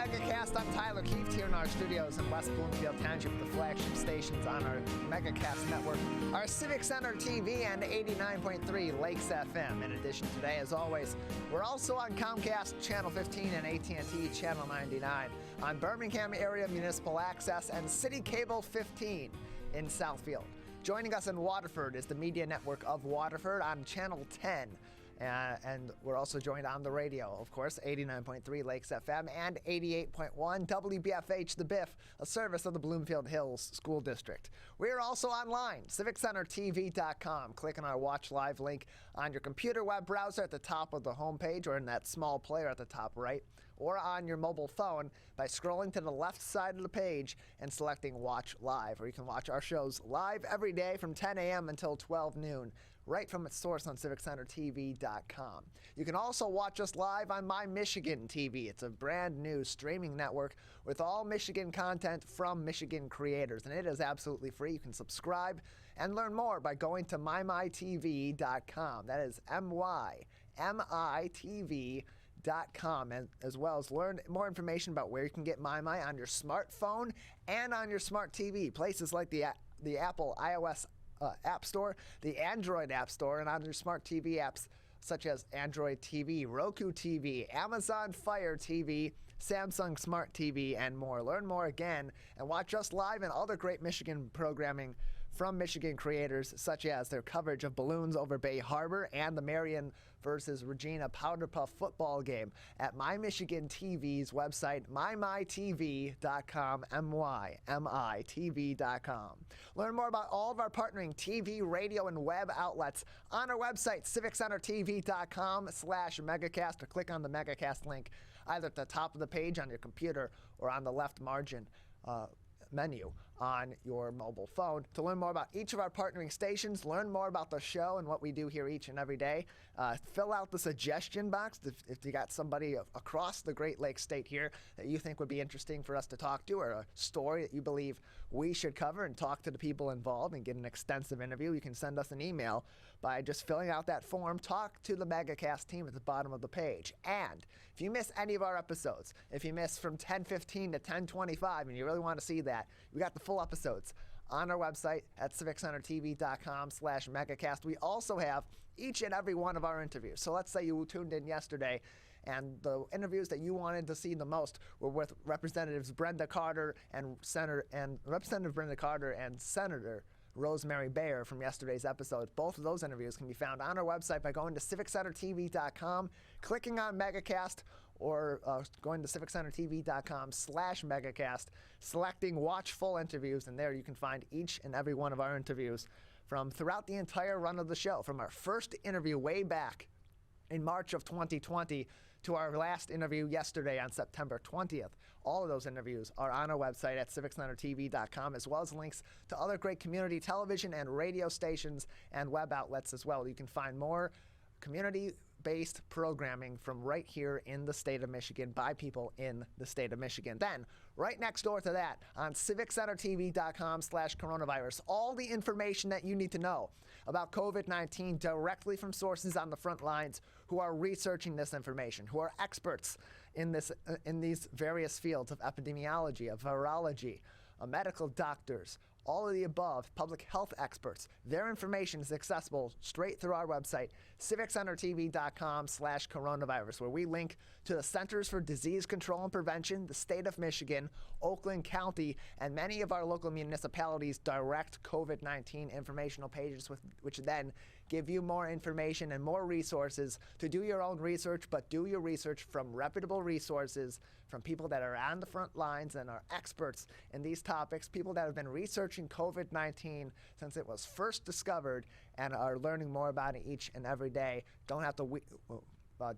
Megacast. I'm Tyler Keefe here in our studios in West Bloomfield Township, the flagship stations on our Megacast network, our Civic Center TV, and 89.3 Lakes FM. In addition, today, as always, we're also on Comcast Channel 15 and AT&T Channel 99, on Birmingham Area Municipal Access and City Cable 15 in Southfield. Joining us in Waterford is the media network of Waterford on Channel 10. And we're also joined on the radio, of course, 89.3 Lakes FM and 88.1 WBFH The Biff, a service of the Bloomfield Hills School District. We are also online, civiccentertv.com. Click on our Watch Live link on your computer web browser at the top of the homepage or in that small player at the top right, or on your mobile phone by scrolling to the left side of the page and selecting Watch Live, or you can watch our shows live every day from 10 a.m. until 12 noon, right from its source on civiccentertv.com. You can also watch us live on My Michigan TV. It's a brand new streaming network with all Michigan content from Michigan creators, and it is absolutely free. You can subscribe and learn more by going to mymytv.com. That is MYMITV.com, and as well as learn more information about where you can get MyMy on your smartphone and on your smart TV. Places like the Apple iOS App Store, the Android App Store, and on your smart TV apps such as Android TV, Roku TV, Amazon Fire TV, Samsung Smart TV, and more. Learn more again and watch us live and other great Michigan programming from Michigan creators, such as their coverage of balloons over Bay Harbor and the Marion versus Regina Powder Puff football game at My Michigan TV's website, mymytv.com, mymytv.com. Learn more about all of our partnering TV, radio, and web outlets on our website, civiccentertv.com/megacast, or click on the Megacast link either at the top of the page on your computer or on the left margin menu on your mobile phone. To learn more about each of our partnering stations, learn more about the show and what we do here each and every day, fill out the suggestion box if you got somebody across the Great Lakes state here that you think would be interesting for us to talk to, or a story that you believe we should cover, and talk to the people involved and get an extensive interview. You can send us an email by just filling out that form. Talk to the Megacast team at the bottom of the page. And if you miss any of our episodes, if you miss from 10:15 to 10:25 and you really want to see that, we got the full episodes on our website at civiccentertv.com/megacast. We also have each and every one of our interviews. So let's say you tuned in yesterday and the interviews that you wanted to see the most were with Representatives Brenda Carter and Representative Brenda Carter and Senator Rosemary Bayer from yesterday's episode. Both of those interviews can be found on our website by going to civiccentertv.com, clicking on Megacast, or going to civiccentertv.com/megacast, selecting Watch Full Interviews, and there you can find each and every one of our interviews from throughout the entire run of the show, from our first interview way back in March of 2020 to our last interview yesterday on September 20th. All of those interviews are on our website at civiccentertv.com, as well as links to other great community television and radio stations and web outlets as well. You can find more community-based programming from right here in the state of Michigan by people in the state of Michigan. Then, right next door to that, on civiccentertv.com/coronavirus, all the information that you need to know about COVID-19 directly from sources on the front lines who are researching this information, who are experts in these various fields of epidemiology, of virology, medical doctors, all of the above, public health experts. Their information is accessible straight through our website, civiccentertv.com/coronavirus, where we link to the Centers for Disease Control and Prevention, the state of Michigan, Oakland County, and many of our local municipalities' direct COVID-19 informational pages, which then give you more information and more resources to do your own research, but do your research from reputable resources, from people that are on the front lines and are experts in these topics, people that have been researching COVID-19 since it was first discovered and are learning more about it each and every day. Don't have to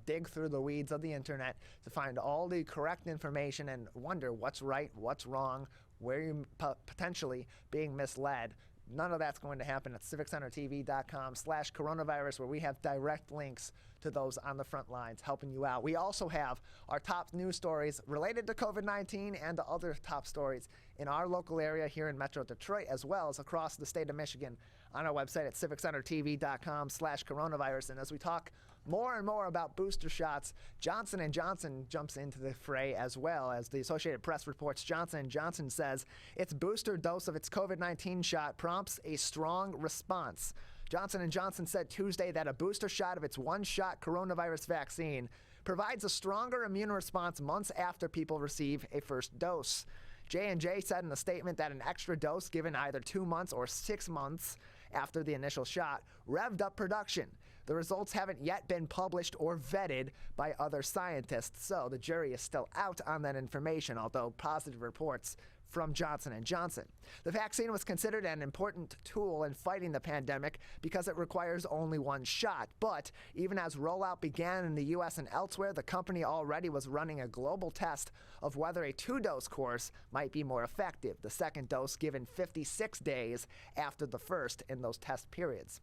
dig through the weeds of the internet to find all the correct information and wonder what's right, what's wrong, where you're potentially being misled. None of that's going to happen at civiccentertv.com/coronavirus, where we have direct links to those on the front lines helping you out. We also have our top news stories related to COVID-19 and the other top stories in our local area here in Metro Detroit, as well as across the state of Michigan on our website at civiccentertv.com/coronavirus. And as we talk more and more about booster shots, Johnson & Johnson jumps into the fray as well. As the Associated Press reports, Johnson & Johnson says its booster dose of its COVID-19 shot prompts a strong response. Johnson & Johnson said Tuesday that a booster shot of its one-shot coronavirus vaccine provides a stronger immune response months after people receive a first dose. J&J said in a statement that an extra dose given either 2 months or 6 months after the initial shot revved up production. The results haven't yet been published or vetted by other scientists, so the jury is still out on that information, although positive reports from Johnson & Johnson. The vaccine was considered an important tool in fighting the pandemic because it requires only one shot. But even as rollout began in the U.S. and elsewhere, the company already was running a global test of whether a 2-dose course might be more effective, the second dose given 56 days after the first in those test periods.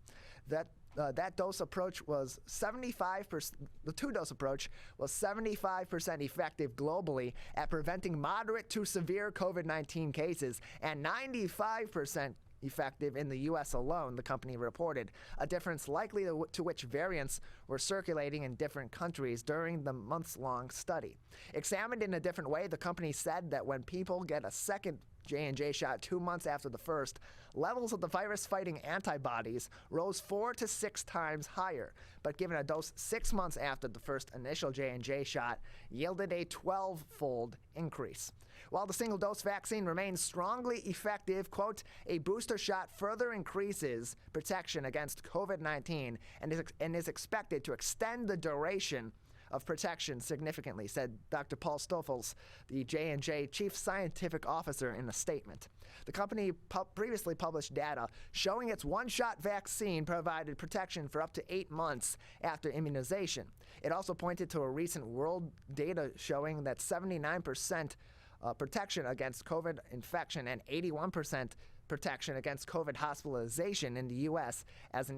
That dose approach was 75%. The 2-dose approach was 75% effective globally at preventing moderate to severe COVID-19 cases and 95% effective in the U.S. alone, the company reported, a difference likely to which variants were circulating in different countries during the months-long study. Examined in a different way, the company said that when people get a second J&J shot 2 months after the first, levels of the virus-fighting antibodies rose 4 to 6 times higher, but given a dose 6 months after the first initial J&J shot, yielded a 12-fold increase. While the single-dose vaccine remains strongly effective, quote, a booster shot further increases protection against COVID-19 and is expected to extend the duration of protection significantly, said Dr. Paul Stoffels, the J&J chief scientific officer, in a statement. The company previously published data showing its one-shot vaccine provided protection for up to 8 months after immunization. It also pointed to a recent world data showing that 79% protection against COVID infection and 81% protection against COVID hospitalization in the U.S.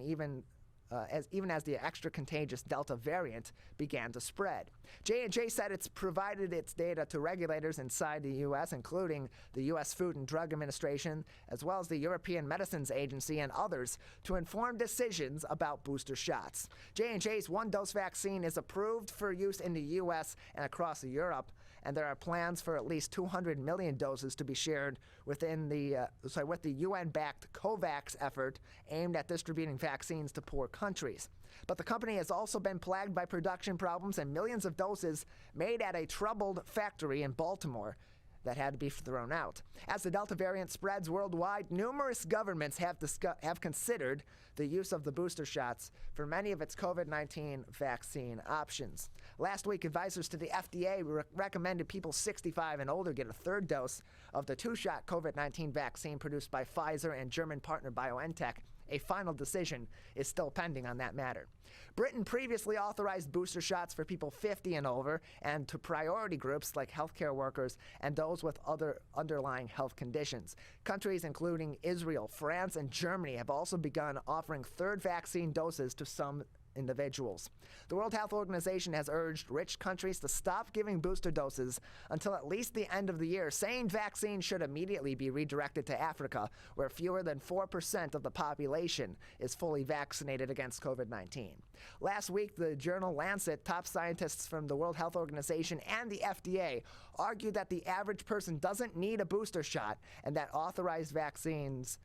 even as the extra contagious Delta variant began to spread. J&J said it's provided its data to regulators inside the U.S., including the U.S. Food and Drug Administration, as well as the European Medicines Agency and others, to inform decisions about booster shots. J&J's one-dose vaccine is approved for use in the U.S. and across Europe, and there are plans for at least 200 million doses to be shared with the UN-backed COVAX effort aimed at distributing vaccines to poor countries. But the company has also been plagued by production problems and millions of doses made at a troubled factory in Baltimore that had to be thrown out. As the Delta variant spreads worldwide, numerous governments have considered the use of the booster shots for many of its COVID-19 vaccine options. Last week, advisors to the FDA recommended people 65 and older get a third dose of the 2-shot COVID-19 vaccine produced by Pfizer and German partner BioNTech. A final decision is still pending on that matter. Britain previously authorized booster shots for people 50 and over and to priority groups like healthcare workers and those with other underlying health conditions. Countries including Israel, France, and Germany have also begun offering third vaccine doses to some individuals. The World Health Organization has urged rich countries to stop giving booster doses until at least the end of the year, saying vaccines should immediately be redirected to Africa, where fewer than 4% of the population is fully vaccinated against COVID-19. Last week, the journal Lancet, top scientists from the World Health Organization and the FDA argued that the average person doesn't need a booster shot and that authorized vaccines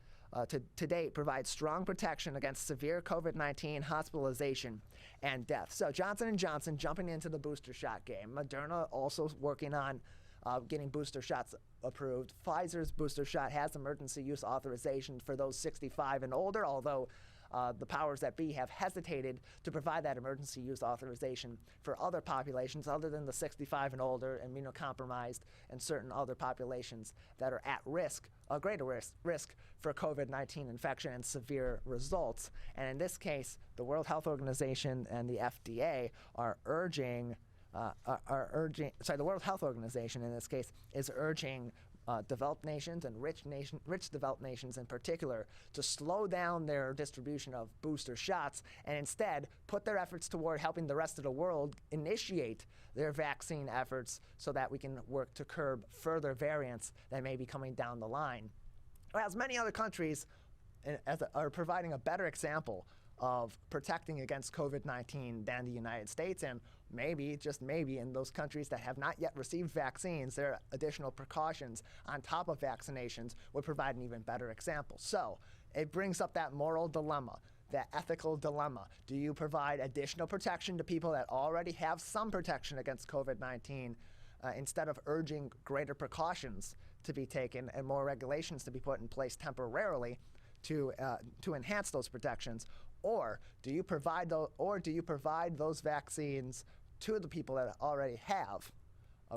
to date provide strong protection against severe COVID-19 hospitalization and death. So Johnson & Johnson jumping into the booster shot game. Moderna also working on getting booster shots approved. Pfizer's booster shot has emergency use authorization for those 65 and older, although the powers that be have hesitated to provide that emergency use authorization for other populations other than the 65 and older, immunocompromised, and certain other populations that are at risk, a greater risk for COVID-19 infection and severe results. And in this case, the World Health Organization and the FDA are urging, the World Health Organization in this case is urging developed nations and rich developed nations in particular to slow down their distribution of booster shots and instead put their efforts toward helping the rest of the world initiate their vaccine efforts so that we can work to curb further variants that may be coming down the line. As many other countries are providing a better example of protecting against COVID-19 than the United States, and maybe, just maybe, in those countries that have not yet received vaccines, their additional precautions on top of vaccinations would provide an even better example. So it brings up that moral dilemma, that ethical dilemma. Do you provide additional protection to people that already have some protection against COVID-19 instead of urging greater precautions to be taken and more regulations to be put in place temporarily to enhance those protections? Or do you provide those vaccines to the people that already have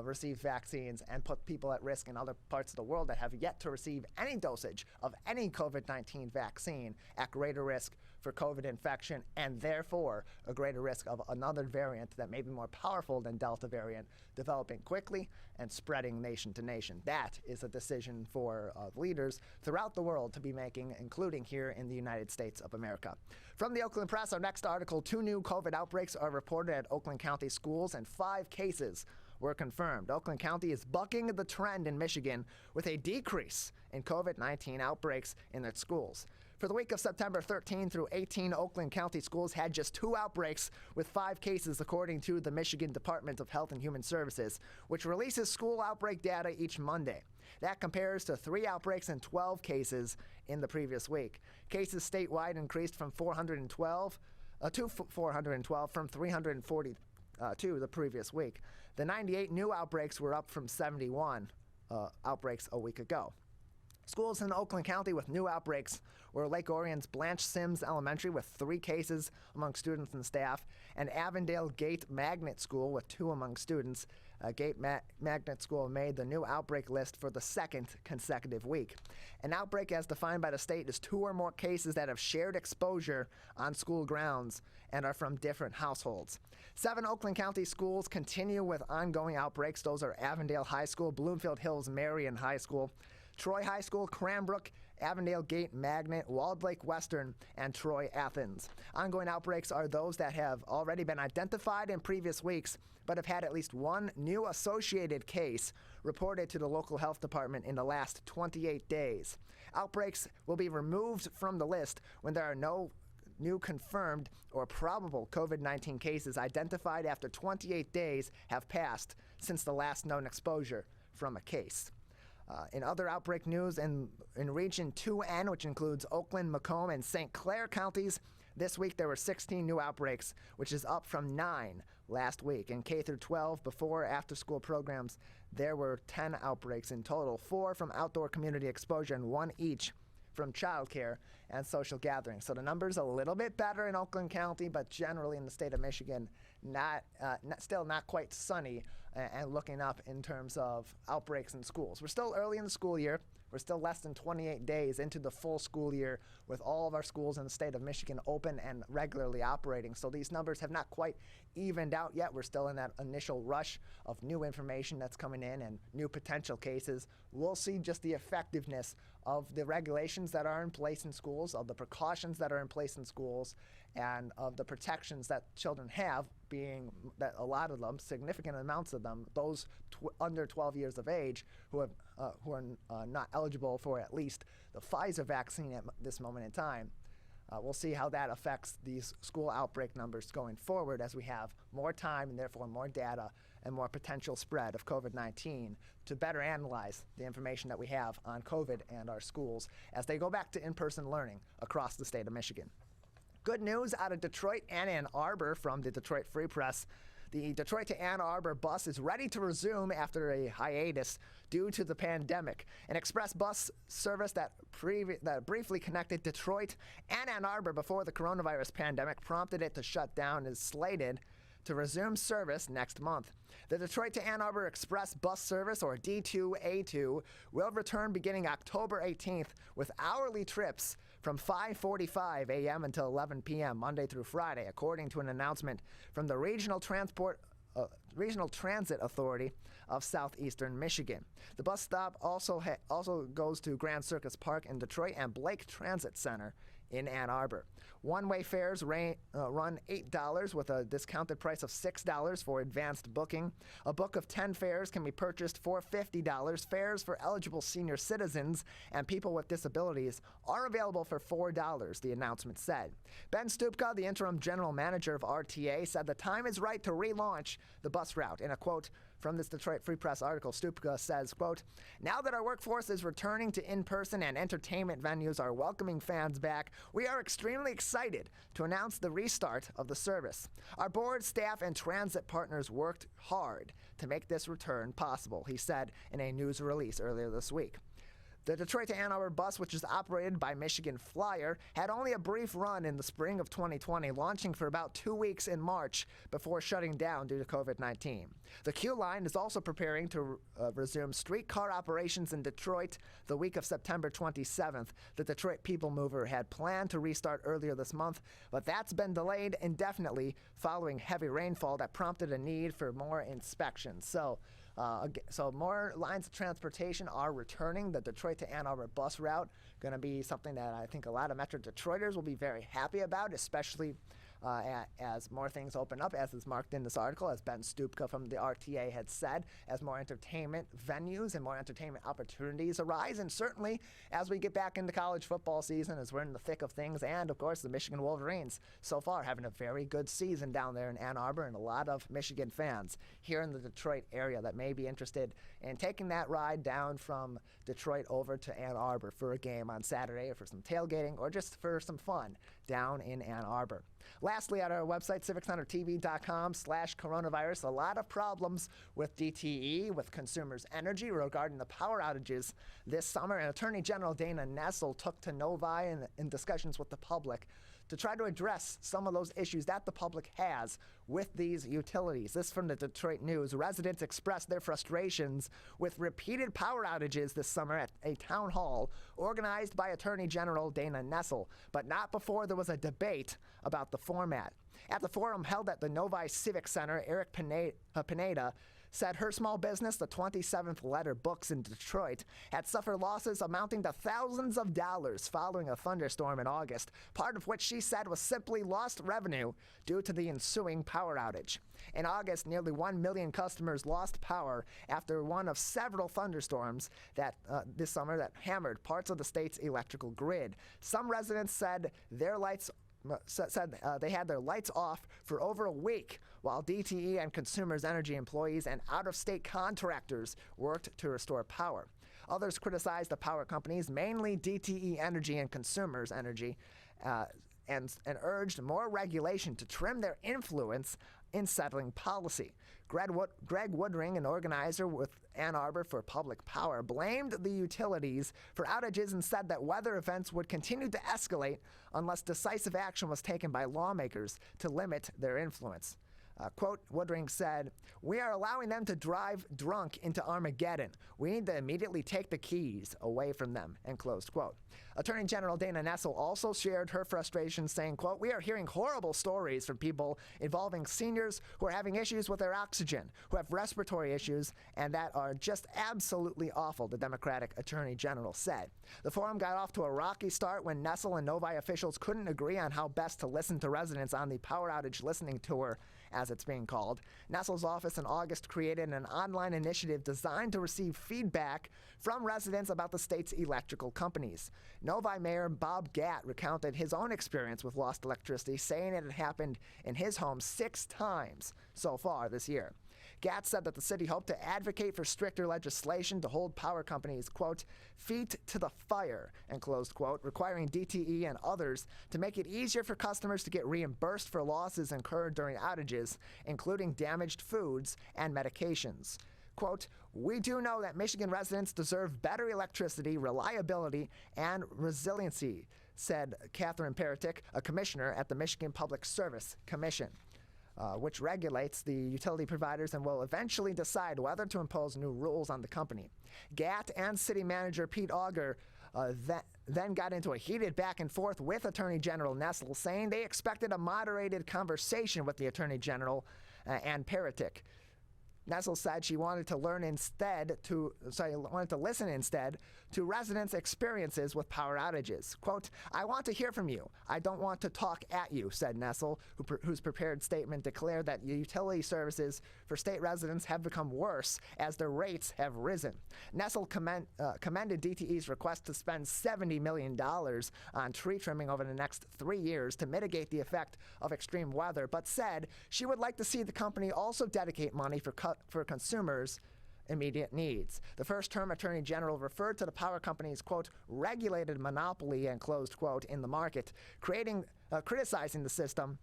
received vaccines and put people at risk in other parts of the world that have yet to receive any dosage of any COVID-19 vaccine at greater risk for COVID infection, and therefore a greater risk of another variant that may be more powerful than Delta variant developing quickly and spreading nation to nation? That is a decision for leaders throughout the world to be making, including here in the United States of America. From the Oakland Press, our next article: 2 new COVID outbreaks are reported at Oakland County schools and 5 cases were confirmed. Oakland County is bucking the trend in Michigan with a decrease in COVID-19 outbreaks in its schools. For the week of September 13 through 18, Oakland County schools had just 2 outbreaks with 5 cases, according to the Michigan Department of Health and Human Services, which releases school outbreak data each Monday. That compares to 3 outbreaks and 12 cases in the previous week. Cases statewide increased from 412 from 342 the previous week. The 98 new outbreaks were up from 71 outbreaks a week ago. Schools in Oakland County with new outbreaks were Lake Orion's Blanche Sims Elementary with 3 cases among students and staff, and Avondale Gate Magnet School with 2 among students. Gate Magnet School made the new outbreak list for the 2nd consecutive week. An outbreak as defined by the state is 2 or more cases that have shared exposure on school grounds and are from different households. 7 Oakland County schools continue with ongoing outbreaks. Those are Avondale High School, Bloomfield Hills Marion High School, Troy High School, Cranbrook, Avondale Gate Magnet, Walled Lake Western, and Troy Athens. Ongoing outbreaks are those that have already been identified in previous weeks, but have had at least 1 new associated case reported to the local health department in the last 28 days. Outbreaks will be removed from the list when there are no new confirmed or probable COVID-19 cases identified after 28 days have passed since the last known exposure from a case. In other outbreak news, in Region 2N, which includes Oakland, Macomb, and St. Clair counties, this week there were 16 new outbreaks, which is up from 9 last week. In K through 12, before after school programs, there were 10 outbreaks in total, 4 from outdoor community exposure and 1 each from childcare and social gatherings. So the number's a little bit better in Oakland County, but generally in the state of Michigan, still not quite sunny and looking up in terms of outbreaks in schools. We're still early in the school year. We're still less than 28 days into the full school year with all of our schools in the state of Michigan open and regularly operating. So these numbers have not quite evened out yet. We're still in that initial rush of new information that's coming in and new potential cases. We'll see just the effectiveness of the regulations that are in place in schools, of the precautions that are in place in schools, and of the protections that children have, being that a lot of them, significant amounts of them, those under 12 years of age who are not eligible for at least the Pfizer vaccine at this moment in time. We'll see how that affects these school outbreak numbers going forward as we have more time and therefore more data and more potential spread of COVID-19 to better analyze the information that we have on COVID and our schools as they go back to in-person learning across the state of Michigan. Good news out of Detroit and Ann Arbor from the Detroit Free Press. The Detroit to Ann Arbor bus is ready to resume after a hiatus due to the pandemic. An express bus service that briefly connected Detroit and Ann Arbor before the coronavirus pandemic prompted it to shut down is slated to resume service next month. The Detroit to Ann Arbor Express Bus Service, or D2A2, will return beginning October 18th with hourly trips from 5:45 a.m. until 11 p.m. Monday through Friday, according to an announcement from the Regional Transit Authority of Southeastern Michigan. The bus stop also goes to Grand Circus Park in Detroit and Blake Transit Center in Ann Arbor. One-way fares run $8 with a discounted price of $6 for advanced booking. A book of 10 fares can be purchased for $50. Fares for eligible senior citizens and people with disabilities are available for $4, the announcement said. Ben Stupka, the interim general manager of RTA, said the time is right to relaunch the bus route. In a quote from this Detroit Free Press article, Stupka says, quote, "Now that our workforce is returning to in-person and entertainment venues are welcoming fans back, we are extremely excited to announce the restart of the service. Our board, staff, and transit partners worked hard to make this return possible," he said in a news release earlier this week. The Detroit to Ann Arbor bus, which is operated by Michigan Flyer, had only a brief run in the spring of 2020, launching for about 2 weeks in March before shutting down due to COVID-19. The Q line is also preparing to resume streetcar operations in Detroit the week of September 27th. The Detroit People Mover had planned to restart earlier this month, but that's been delayed indefinitely following heavy rainfall that prompted a need for more inspections. So more lines of transportation are returning. The Detroit to Ann Arbor bus route going to be something that I think a lot of Metro Detroiters will be very happy about, especially as more things open up, as is marked in this article, as Ben Stupka from the RTA had said, as more entertainment venues and more entertainment opportunities arise, and certainly as we get back into college football season, as we're in the thick of things, and of course the Michigan Wolverines so far having a very good season down there in Ann Arbor, and a lot of Michigan fans here in the Detroit area that may be interested in taking that ride down from Detroit over to Ann Arbor for a game on Saturday, or for some tailgating, or just for some fun down in Ann Arbor. Lastly, at our website, civiccentertv.com/coronavirus, a lot of problems with DTE, with Consumers Energy regarding the power outages this summer. And Attorney General Dana Nessel took to Novi in discussions with the public to try to address some of those issues that the public has with these utilities. This from the Detroit News. Residents expressed their frustrations with repeated power outages this summer at a town hall organized by Attorney General Dana Nessel, but not before there was a debate about the format. At the forum held at the Novi Civic Center, Eric Pineda said her small business, the 27th Letter Books in Detroit, had suffered losses amounting to thousands of dollars following a thunderstorm in August, part of which she said was simply lost revenue due to the ensuing power outage. In August, nearly 1 million customers lost power after one of several thunderstorms that this summer that hammered parts of the state's electrical grid. Some residents said they had their lights off for over a week, while DTE and Consumers Energy employees and out-of-state contractors worked to restore power. Others criticized the power companies, mainly DTE Energy and Consumers Energy, and urged more regulation to trim their influence in settling policy. Greg Woodring, an organizer with Ann Arbor for Public Power, blamed the utilities for outages and said that weather events would continue to escalate unless decisive action was taken by lawmakers to limit their influence. Quote, Woodring said, "We are allowing them to drive drunk into Armageddon. We need to immediately take the keys away from them," end closed quote. Attorney General Dana Nessel also shared her frustration, saying, quote, "We are hearing horrible stories from people involving seniors who are having issues with their oxygen, who have respiratory issues, and that are just absolutely awful," the Democratic Attorney General said. The forum got off to a rocky start when Nessel and Novi officials couldn't agree on how best to listen to residents on the power outage listening tour, as it's being called. Nessel's office in August created an online initiative designed to receive feedback from residents about the state's electrical companies. Novi Mayor Bob Gatt recounted his own experience with lost electricity, saying it had happened in his home 6 times so far this year. Gatt said that the city hoped to advocate for stricter legislation to hold power companies, quote, "feet to the fire," end closed quote, requiring DTE and others to make it easier for customers to get reimbursed for losses incurred during outages, including damaged foods and medications. Quote, "We do know that Michigan residents deserve better electricity, reliability, and resiliency," said Catherine Peritic, a commissioner at the Michigan Public Service Commission, which regulates the utility providers and will eventually decide whether to impose new rules on the company. Gatt and city manager Pete Auger then got into a heated back and forth with Attorney General Nessel, saying they expected a moderated conversation with the Attorney General and Peritic. Nessel said she wanted to listen instead to residents' experiences with power outages. Quote, "I want to hear from you. I don't want to talk at you," said Nessel, whose prepared statement declared that utility services for state residents have become worse as their rates have risen. Nessel commended DTE's request to spend $70 million on tree trimming over the next 3 years to mitigate the effect of extreme weather, but said she would like to see the company also dedicate money for consumers' immediate needs. The first-term Attorney General referred to the power company's, quote, regulated monopoly, and closed quote, in the market, criticizing the system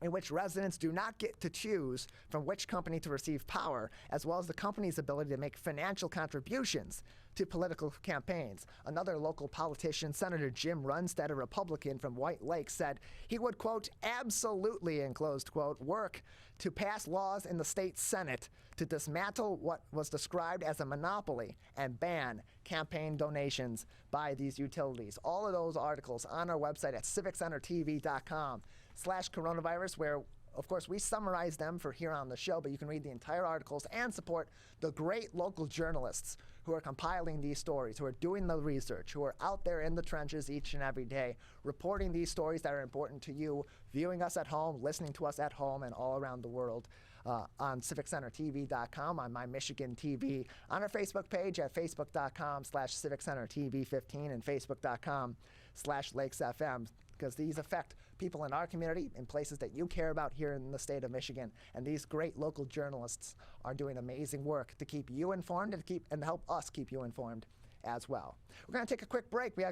in which residents do not get to choose from which company to receive power, as well as the company's ability to make financial contributions to political campaigns. Another local politician, Senator Jim Runstead, a Republican from White Lake, said he would, quote, absolutely, in closed quote, work to pass laws in the state Senate to dismantle what was described as a monopoly and ban campaign donations by these utilities. All of those articles on our website at civiccentertv.com/coronavirus, where of course, we summarize them for here on the show, but you can read the entire articles and support the great local journalists who are compiling these stories, who are doing the research, who are out there in the trenches each and every day, reporting these stories that are important to you, viewing us at home, listening to us at home, and all around the world. On civiccentertv.com, on My Michigan TV, on our Facebook page at facebook.com/civiccentertv15 and facebook.com/lakesfm, because these affect people in our community, in places that you care about here in the state of Michigan. And these great local journalists are doing amazing work to keep you informed and help us keep you informed as well. We're going to take a quick break. We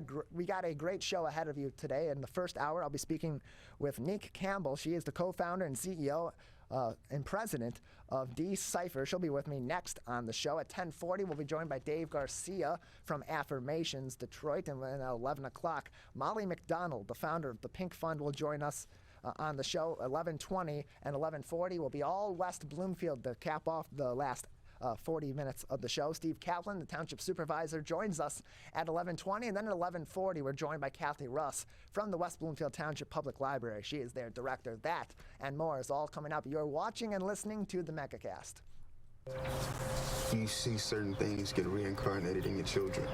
got a great show ahead of you today. In the first hour, I'll be speaking with Nique Campbell. She is the co-founder and CEO and president of Cipher. She'll be with me next on the show. At 10:40, we'll be joined by Dave Garcia from Affirmations Detroit. And then at 11 o'clock, Molly Macdonald, the founder of the Pink Fund, will join us on the show. 11:20 and 11:40 will be all West Bloomfield to cap off the last 40 minutes of the show. Steve Kaplan, the Township Supervisor, joins us at 11:20, and then at 11:40, we're joined by Cathy Russ from the West Bloomfield Township Public Library. She is their director. That and more is all coming up. You're watching and listening to the Megacast. You see certain things get reincarnated in your children.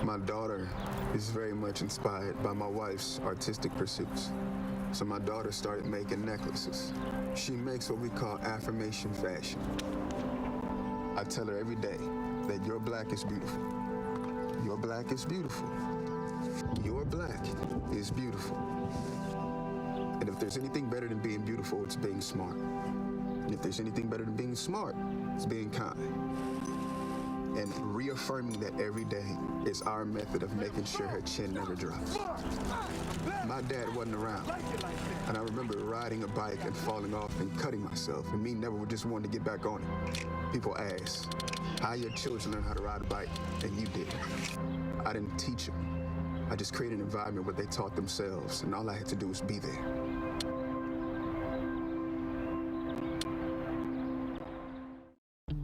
My daughter is very much inspired by my wife's artistic pursuits. So my daughter started making necklaces. She makes what we call affirmation fashion. I tell her every day that your black is beautiful. Your black is beautiful. Your black is beautiful. And if there's anything better than being beautiful, it's being smart. And if there's anything better than being smart, it's being kind. And reaffirming that every day is our method of making sure her chin never drops. My dad wasn't around, and I remember riding a bike and falling off and cutting myself, and me never just wanting to get back on it. People ask, how your children learn how to ride a bike, and you didn't. I didn't teach them. I just created an environment where they taught themselves, and all I had to do was be there.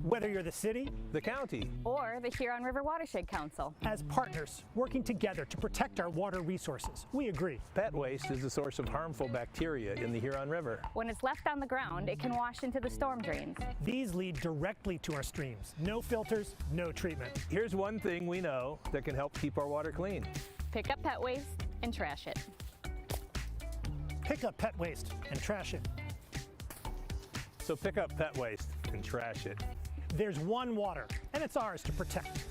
Whether you're the city, the county, or the Huron River Watershed Council. As partners working together to protect our water resources, we agree. Pet waste is the source of harmful bacteria in the Huron River. When it's left on the ground, it can wash into the storm drains. These lead directly to our streams. No filters, no treatment. Here's one thing we know that can help keep our water clean. Pick up pet waste and trash it. Pick up pet waste and trash it. So pick up pet waste and trash it. There's one water, and it's ours to protect.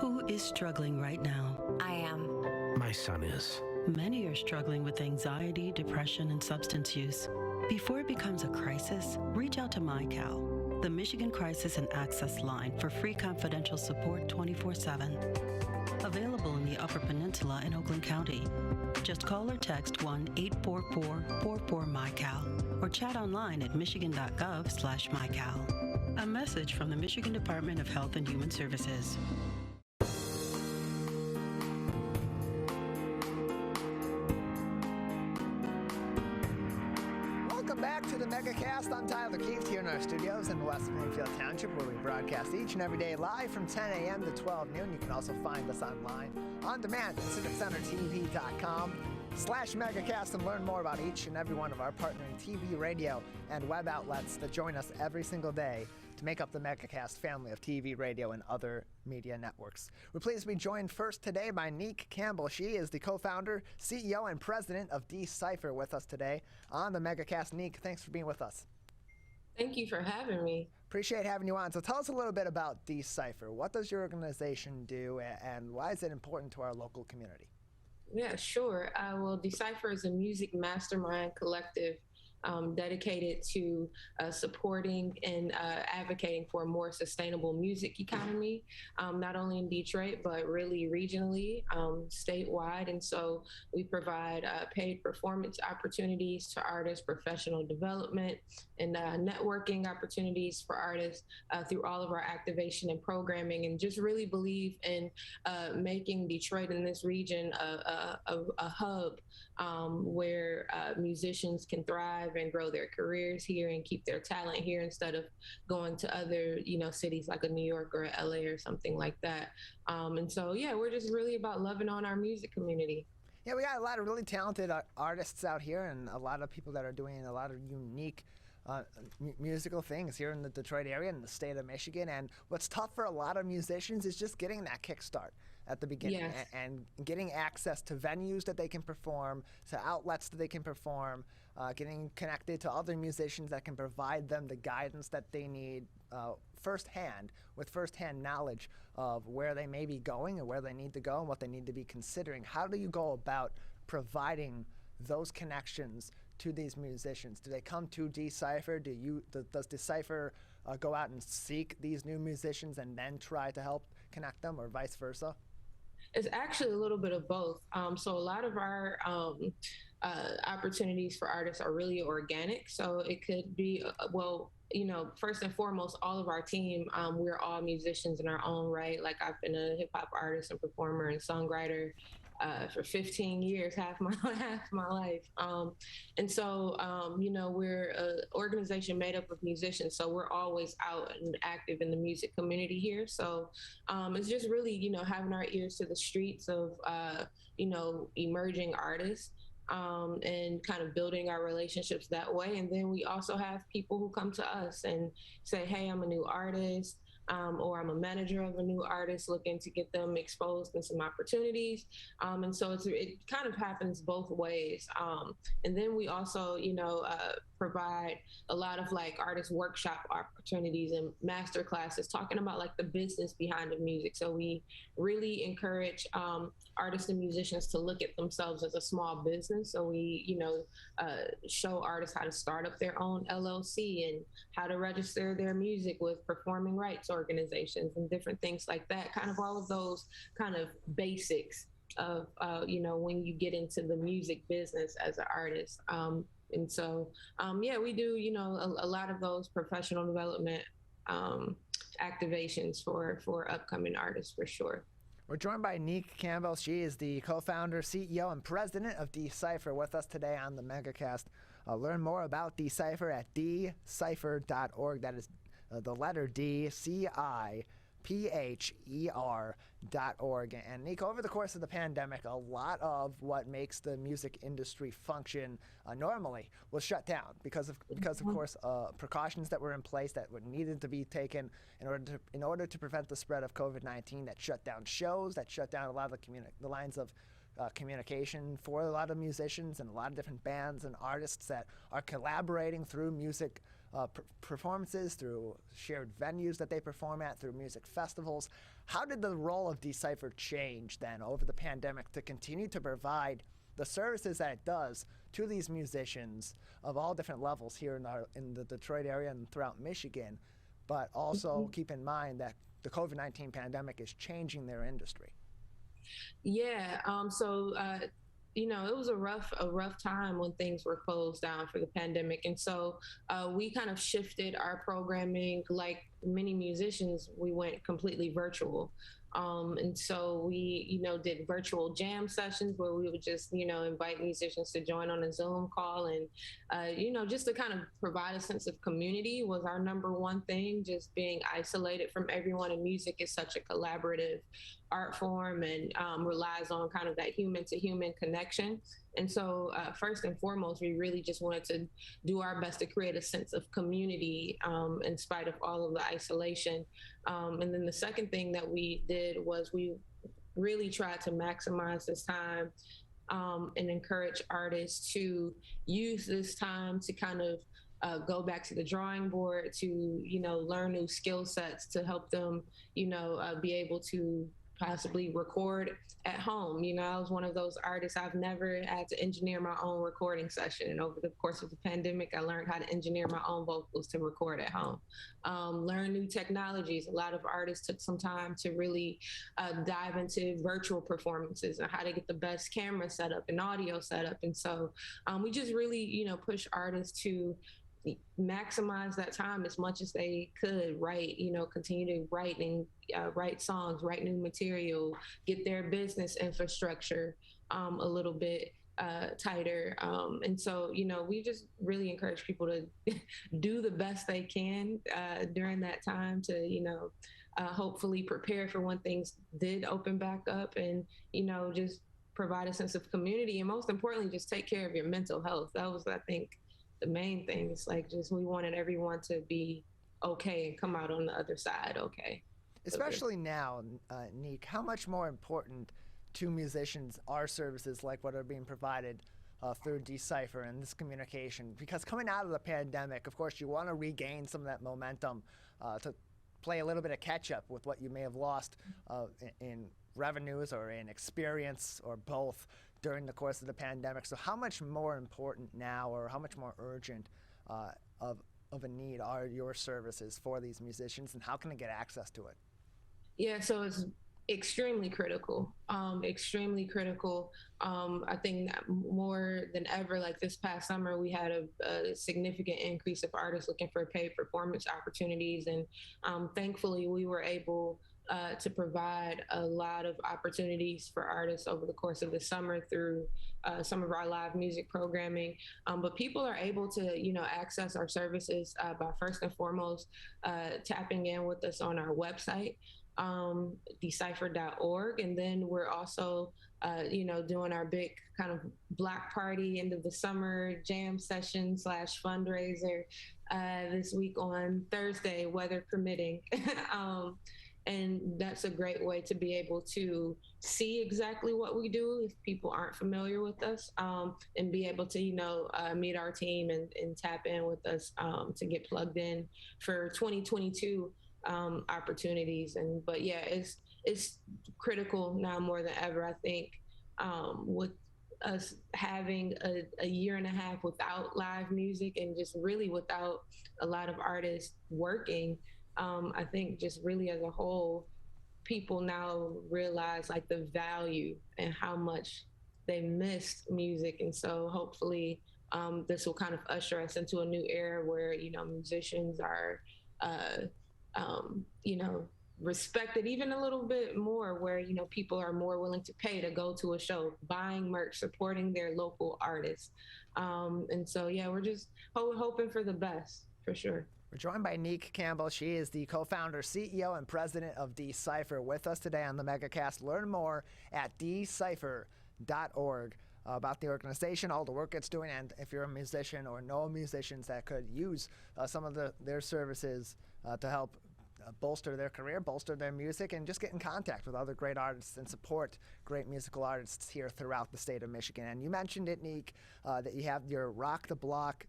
Who is struggling right now? I am. My son is. Many are struggling with anxiety, depression, and substance use. Before it becomes a crisis, reach out to MyCal, the Michigan Crisis and Access Line, for free confidential support 24/7. Available in the Upper Peninsula and Oakland County. Just call or text 1-844-44-MyCal or chat online at michigan.gov/MyCal. A message from the Michigan Department of Health and Human Services. Welcome back to the Megacast. I'm Tyler Keith here in our studios in West Bloomfield Township, where we broadcast each and every day live from 10 a.m. to 12 noon. You can also find us online on demand at civiccentertv.com. YouTube.com/Megacast and learn more about each and every one of our partnering TV, radio, and web outlets that join us every single day to make up the Megacast family of TV, radio, and other media networks. We're pleased to be joined first today by Nique Campbell. She is the co-founder, CEO, and president of Cipher with us today on the Megacast. Nique, thanks for being with us. Thank you for having me. Appreciate having you on. So tell us a little bit about Cipher. What does your organization do, and why is it important to our local community? Yeah, sure. Well, Cipher is a music mastermind collective dedicated to supporting and advocating for a more sustainable music economy, not only in Detroit, but really regionally, statewide. And so we provide paid performance opportunities to artists, professional development, and networking opportunities for artists through all of our activation and programming, and just really believe in making Detroit and this region a hub where musicians can thrive and grow their careers here and keep their talent here instead of going to other, cities like a New York or a LA or something like that. And so, yeah, we're just really about loving on our music community. Yeah, we got a lot of really talented artists out here and a lot of people that are doing a lot of unique musical things here in the Detroit area and the state of Michigan. And what's tough for a lot of musicians is just getting that kickstart at the beginning. Yes. and getting access to venues that they can perform, to outlets that they can perform, getting connected to other musicians that can provide them the guidance that they need firsthand, with firsthand knowledge of where they may be going and where they need to go and what they need to be considering. How do you go about providing those connections to these musicians? Do they come to Cipher? Does Cipher go out and seek these new musicians and then try to help connect them, or vice versa? It's actually a little bit of both. So a lot of our opportunities for artists are really organic. So it could be, first and foremost, all of our team, we're all musicians in our own right. Like, I've been a hip hop artist and performer and songwriter for 15 years, half my life. And so, we're an organization made up of musicians. So we're always out and active in the music community here. So it's just really, having our ears to the streets of, emerging artists. And kind of building our relationships that way. And then we also have people who come to us and say, hey, I'm a new artist, or I'm a manager of a new artist looking to get them exposed in some opportunities. And so it kind of happens both ways. And then we also, provide a lot of artist workshop opportunities and master classes talking about the business behind the music. So we really encourage artists and musicians to look at themselves as a small business. So we, show artists how to start up their own LLC and how to register their music with performing rights organizations and different things like that. Kind of all of those kind of basics of, when you get into the music business as an artist. And so, we do, a lot of those professional development activations for upcoming artists, for sure. We're joined by Nique Campbell. She is the co-founder, CEO, and president of Cipher with us today on the Megacast. Learn more about Cipher at dcipher.org. That is the letter D, CIPHER.org. And Nique, over the course of the pandemic, a lot of what makes the music industry function normally was shut down because of course precautions that were in place that needed to be taken in order to prevent the spread of COVID-19. That shut down shows, that shut down a lot of the lines of communication for a lot of musicians and a lot of different bands and artists that are collaborating through music performances, through shared venues that they perform at, through music festivals. How did the role of Cipher change then over the pandemic to continue to provide the services that it does to these musicians of all different levels here in the Detroit area and throughout Michigan, but also keep in mind that the COVID-19 pandemic is changing their industry? Yeah, it was a rough time when things were closed down for the pandemic. And so we kind of shifted our programming. Like many musicians, we went completely virtual. And so we, did virtual jam sessions where we would just, invite musicians to join on a Zoom call. And, just to kind of provide a sense of community was our number one thing, just being isolated from everyone. And music is such a collaborative art form and relies on kind of that human to human connection. And so first and foremost, we really just wanted to do our best to create a sense of community in spite of all of the isolation. And then the second thing that we did was we really tried to maximize this time and encourage artists to use this time to kind of go back to the drawing board, to, learn new skill sets to help them, be able to possibly record at home. I was one of those artists, I've never had to engineer my own recording session. And over the course of the pandemic, I learned how to engineer my own vocals to record at home. Learn new technologies. A lot of artists took some time to really dive into virtual performances and how to get the best camera setup and audio setup. And so we just really, push artists to maximize that time as much as they could, write, continue to write and write songs, write new material, get their business infrastructure a little bit tighter. And so, we just really encourage people to do the best they can during that time to, hopefully prepare for when things did open back up and, just provide a sense of community. And most importantly, just take care of your mental health. That was, I think, the main thing. Is like, just, we wanted everyone to be okay and come out on the other side okay. Especially now, Nique, how much more important to musicians are services like what are being provided through Decipher and this communication? Because coming out of the pandemic, of course, you want to regain some of that momentum to play a little bit of catch up with what you may have lost in revenues or in experience or both during the course of the pandemic. So how much more important now, or how much more urgent of a need are your services for these musicians, and how can they get access to it? Yeah, so it's extremely critical, extremely critical. I think more than ever, like this past summer, we had a significant increase of artists looking for paid performance opportunities. And thankfully, we were able to provide a lot of opportunities for artists over the course of the summer through some of our live music programming. But people are able to, access our services by first and foremost tapping in with us on our website, decipher.org. And then we're also, doing our big kind of block party end of the summer jam session / fundraiser this week on Thursday, weather permitting. And that's a great way to be able to see exactly what we do if people aren't familiar with us, and be able to, meet our team and tap in with us to get plugged in for 2022 opportunities. But yeah, it's critical now more than ever, I think, with us having a year and a half without live music and just really without a lot of artists working. I think just really as a whole, people now realize like the value and how much they missed music. And so hopefully this will kind of usher us into a new era where, musicians are, respected even a little bit more, where, people are more willing to pay to go to a show, buying merch, supporting their local artists. And so, yeah, we're just hoping for the best, for sure. We're joined by Nique Campbell. She is the co-founder, CEO, and president of Decipher, with us today on the Megacast. Learn more at decipher.org about the organization, all the work it's doing, and if you're a musician or know musicians that could use some of their services to help bolster their career, bolster their music, and just get in contact with other great artists and support great musical artists here throughout the state of Michigan. And you mentioned it, Nique, that you have your Rock the Block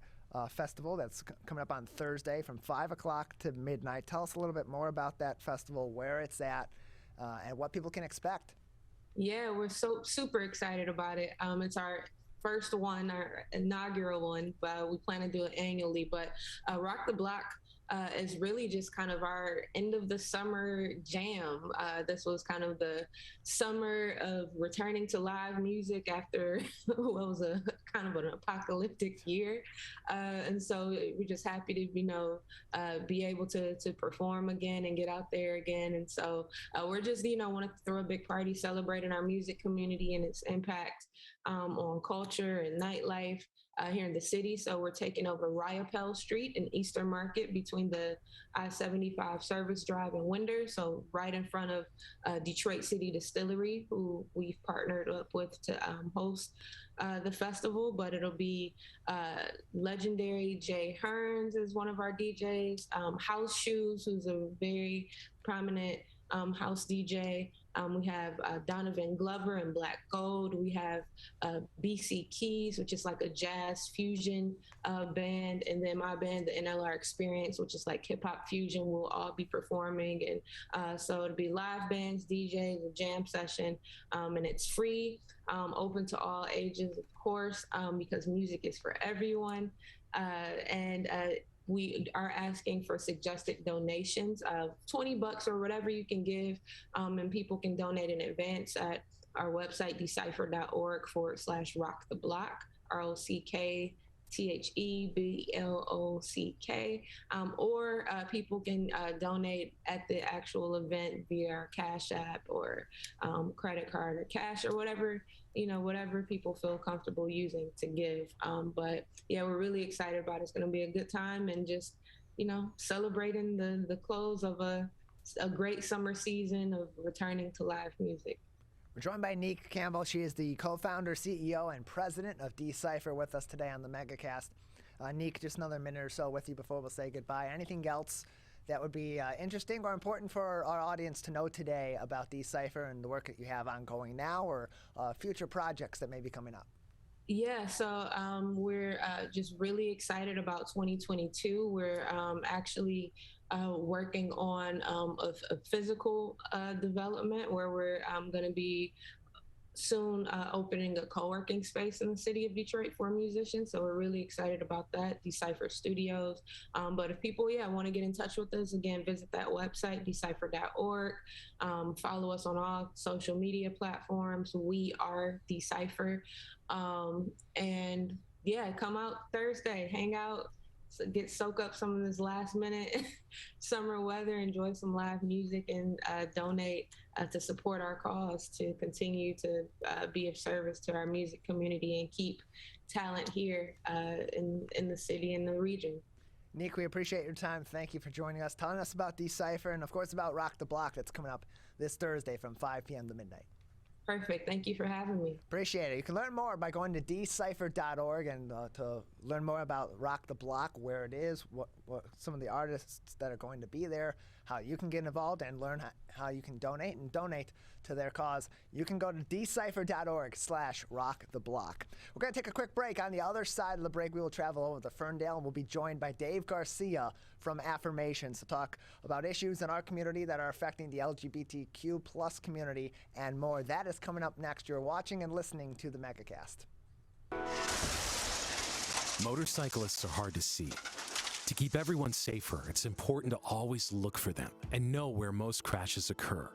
festival that's coming up on Thursday from 5 o'clock to midnight. Tell us a little bit more about that festival, where it's at, and what people can expect. Yeah, we're so super excited about it. It's our first one, our inaugural one, but we plan to do it annually. But Rock the Block is really just kind of our end of the summer jam. This was kind of the summer of returning to live music after what was a kind of an apocalyptic year. And so we're just happy to, be able to perform again and get out there again. And so we're just, want to throw a big party celebrating our music community and its impact on culture and nightlife. here in the city. So we're taking over Ryapel Street in Eastern Market between the I-75 Service Drive and Winder. So right in front of Detroit City Distillery, who we've partnered up with to host the festival. But it'll be legendary Jay Hearns is one of our DJs, House Shoes, who's a very prominent house DJ. We have Donovan Glover and Black Gold. We have BC Keys, which is like a jazz fusion band. And then my band, the NLR Experience, which is like hip hop fusion, will all be performing. And so it'll be live bands, DJs, a jam session, and it's free, open to all ages, of course, because music is for everyone. We are asking for suggested donations of $20 or whatever you can give, and people can donate in advance at our website, decipher.org/rocktheblock, ROCKTHEBLOCK, or people can donate at the actual event via our Cash App or credit card or cash or whatever, whatever people feel comfortable using to give. But yeah, we're really excited about it. It's going to be a good time, and just, celebrating the close of a great summer season of returning to live music. We're joined by Nique Campbell. She is the co-founder, CEO, and president of Decipher, with us today on the Megacast. Nique, just another minute or so with you before we'll say goodbye. Anything else that would be interesting or important for our audience to know today about Decipher and the work that you have ongoing now, or future projects that may be coming up? Yeah, so we're just really excited about 2022. We're actually working on a physical development where we're going to be soon opening a co-working space in the city of Detroit for musicians. So we're really excited about that, Decipher Studios. But if people, want to get in touch with us, again, visit that website, decipher.org. Follow us on all social media platforms. We are Decipher. And yeah, come out Thursday, hang out, soak up some of this last minute summer weather, enjoy some live music, and donate to support our cause to continue to be of service to our music community and keep talent here in the city and the region. Nique, we appreciate your time. Thank you for joining us, telling us about Decipher, and of course about Rock the Block that's coming up this Thursday from 5 p.m. to midnight. Perfect. Thank you for having me. Appreciate it. You can learn more by going to decipher.org and to learn more about Rock the Block, where it is, what some of the artists that are going to be there, how you can get involved, and learn how you can donate to their cause. You can go to decipher.org/rocktheblock. We're going to take a quick break. On the other side of the break, we will travel over to Ferndale, and we'll be joined by Dave Garcia from Affirmations to talk about issues in our community that are affecting the LGBTQ plus community and more. That is coming up next. You're watching and listening to the Megacast. Motorcyclists are hard to see. To keep everyone safer, it's important to always look for them and know where most crashes occur.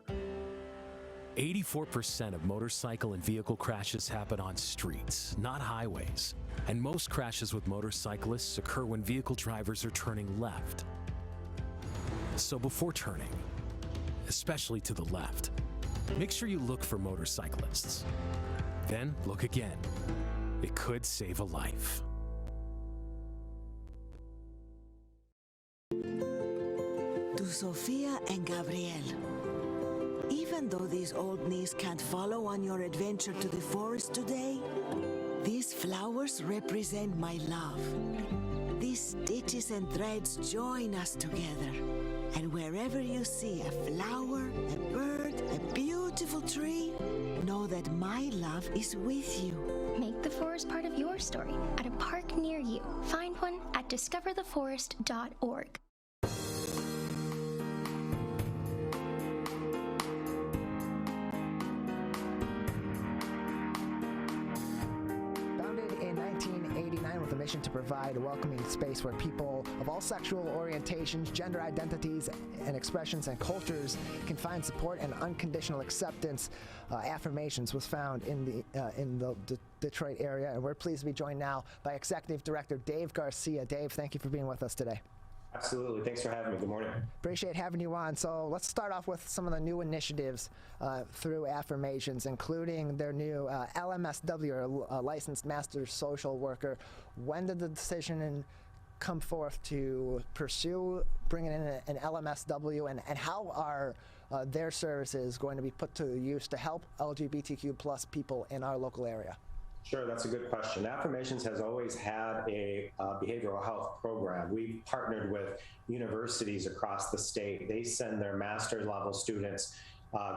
84% of motorcycle and vehicle crashes happen on streets, not highways. And most crashes with motorcyclists occur when vehicle drivers are turning left. So before turning, especially to the left, make sure you look for motorcyclists. Then look again. It could save a life. To Sophia and Gabriel. Even though these old knees can't follow on your adventure to the forest today, these flowers represent my love. These stitches and threads join us together. And wherever you see a flower, a bird, a beautiful tree, know that my love is with you. Make the forest part of your story at a park near you. Find one at discovertheforest.org. Mission to provide a welcoming space where people of all sexual orientations, gender identities, and expressions and cultures can find support and unconditional acceptance. Affirmations was found in the Detroit area, and we're pleased to be joined now by Executive Director Dave Garcia. Dave, thank you for being with us today. Absolutely. Thanks for having me. Good morning. Appreciate having you on. So let's start off with some of the new initiatives through Affirmations, including their new LMSW, or Licensed Master Social Worker. When did the decision come forth to pursue bringing in an LMSW, and how are their services going to be put to use to help LGBTQ plus people in our local area? Sure, that's a good question. Affirmations has always had a behavioral health program. We've partnered with universities across the state. They send their master's level students,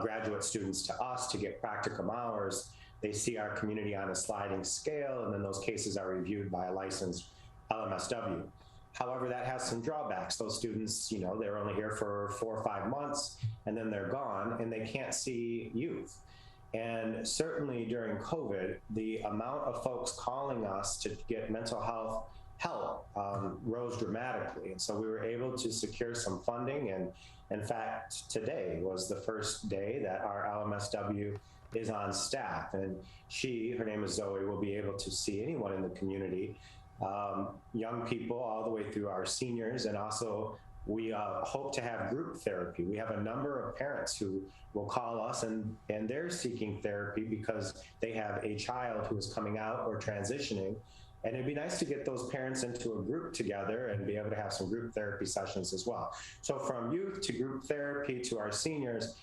graduate students to us to get practicum hours. They see our community on a sliding scale, and then those cases are reviewed by a licensed LMSW. However, that has some drawbacks. Those students, they're only here for 4 or 5 months, and then they're gone, and they can't see youth. And certainly during COVID, the amount of folks calling us to get mental health help rose dramatically. And so we were able to secure some funding. And in fact, today was the first day that our LMSW is on staff. And her name is Zoe, will be able to see anyone in the community, young people all the way through our seniors, and also we hope to have group therapy. We have a number of parents who will call us and they're seeking therapy because they have a child who is coming out or transitioning. And it'd be nice to get those parents into a group together and be able to have some group therapy sessions as well. So from youth to group therapy to our seniors,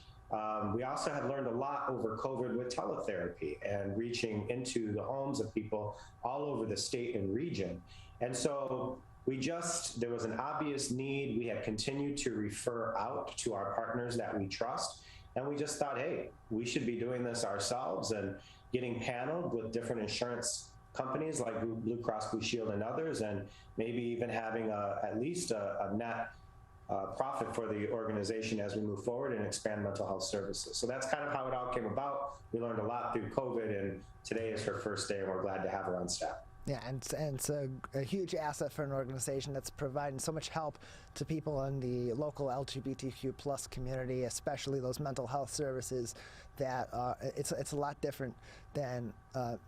we also have learned a lot over COVID with teletherapy and reaching into the homes of people all over the state and region. And so there was an obvious need. We have continued to refer out to our partners that we trust. And we just thought, hey, we should be doing this ourselves and getting paneled with different insurance companies like Blue Cross Blue Shield and others, and maybe even having at least a net profit for the organization as we move forward and expand mental health services. So that's kind of how it all came about. We learned a lot through COVID, and today is her first day, and we're glad to have her on staff. Yeah, and it's a huge asset for an organization that's providing so much help to people in the local LGBTQ plus community, especially those mental health services. That it's a lot different than what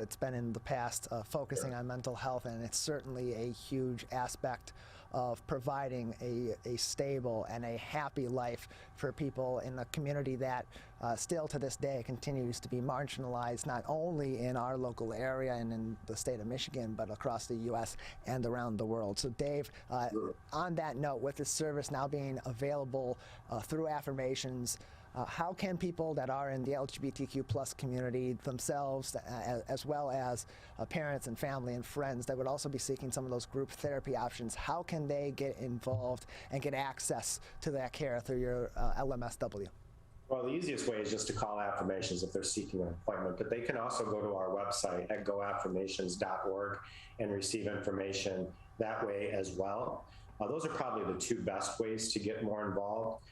it's been in the past, focusing on mental health, and it's certainly a huge aspect of providing a stable and a happy life for people in a community that still to this day continues to be marginalized, not only in our local area and in the state of Michigan, but across the U.S. and around the world. So Dave, on that note, with this service now being available through Affirmations, how can people that are in the LGBTQ plus community themselves, as well as parents and family and friends that would also be seeking some of those group therapy options, how can they get involved and get access to that care through your LMSW? Well, the easiest way is just to call Affirmations if they're seeking an appointment, but they can also go to our website at goaffirmations.org and receive information that way as well. Those are probably the two best ways to get more involved.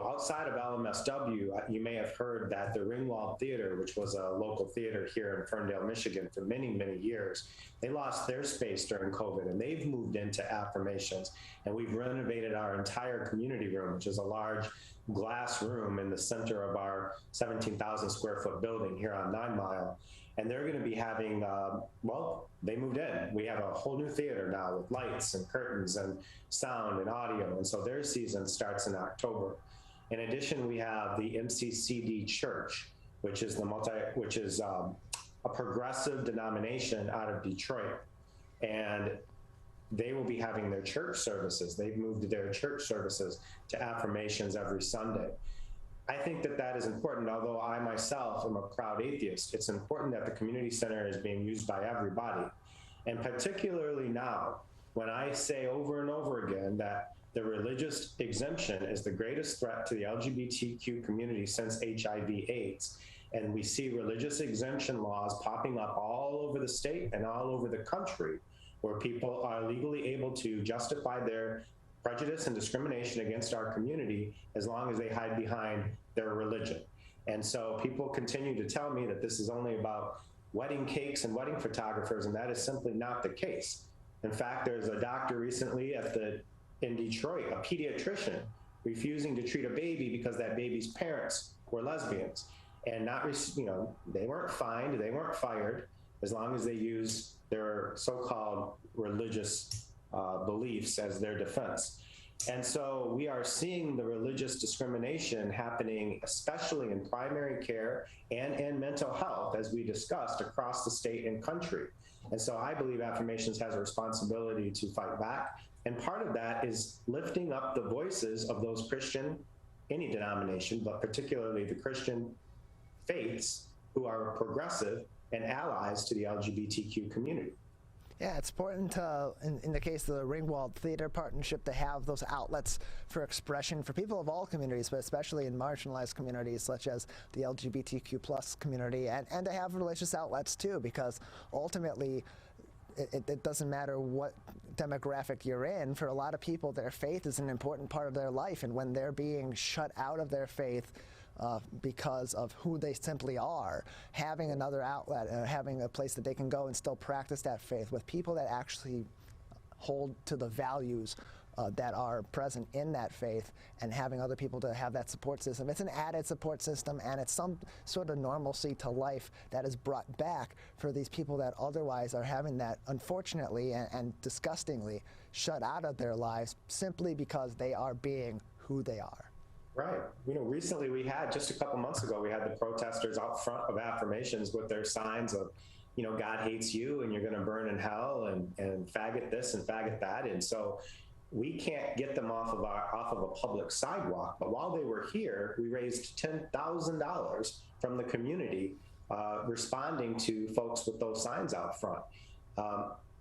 Outside of LMSW, you may have heard that the Ringwald Theater, which was a local theater here in Ferndale, Michigan for many, many years, they lost their space during COVID, and they've moved into Affirmations. And we've renovated our entire community room, which is a large glass room in the center of our 17,000 square foot building here on 9 Mile. And they're going to be having, they moved in. We have a whole new theater now with lights and curtains and sound and audio. And so their season starts in October. In addition, we have the MCCD Church, which is a progressive denomination out of Detroit. And they will be having their church services. They've moved their church services to Affirmations every Sunday. I think that is important, although I myself am a proud atheist. It's important that the community center is being used by everybody. And particularly now, when I say over and over again that the religious exemption is the greatest threat to the LGBTQ community since HIV/AIDS, and we see religious exemption laws popping up all over the state and all over the country, where people are legally able to justify their prejudice and discrimination against our community as long as they hide behind their religion. And so people continue to tell me that this is only about wedding cakes and wedding photographers, and that is simply not the case. In fact, there's a doctor recently in Detroit, a pediatrician, refusing to treat a baby because that baby's parents were lesbians, and they weren't fined, they weren't fired. as long as they use their so-called religious beliefs as their defense. And so we are seeing the religious discrimination happening, especially in primary care and in mental health, as we discussed, across the state and country. And so I believe Affirmations has a responsibility to fight back. And part of that is lifting up the voices of those Christian, any denomination, but particularly the Christian faiths who are progressive and allies to the LGBTQ community. Yeah, it's important to, in the case of the Ringwald Theater Partnership, to have those outlets for expression for people of all communities, but especially in marginalized communities such as the LGBTQ plus community, and to have religious outlets too, because ultimately it doesn't matter what demographic you're in. For a lot of people, their faith is an important part of their life, and when they're being shut out of their faith because of who they simply are, having another outlet, having a place that they can go and still practice that faith with people that actually hold to the values that are present in that faith, and having other people to have that support system. It's an added support system, and it's some sort of normalcy to life that is brought back for these people that otherwise are having that, unfortunately and disgustingly, shut out of their lives simply because they are being who they are. Right. You know, recently we had, just a couple months ago, we had the protesters out front of Affirmations with their signs of, you know, God hates you and you're going to burn in hell, and faggot this and faggot that. And so we can't get them off of a public sidewalk. But while they were here, we raised $10,000 from the community responding to folks with those signs out front.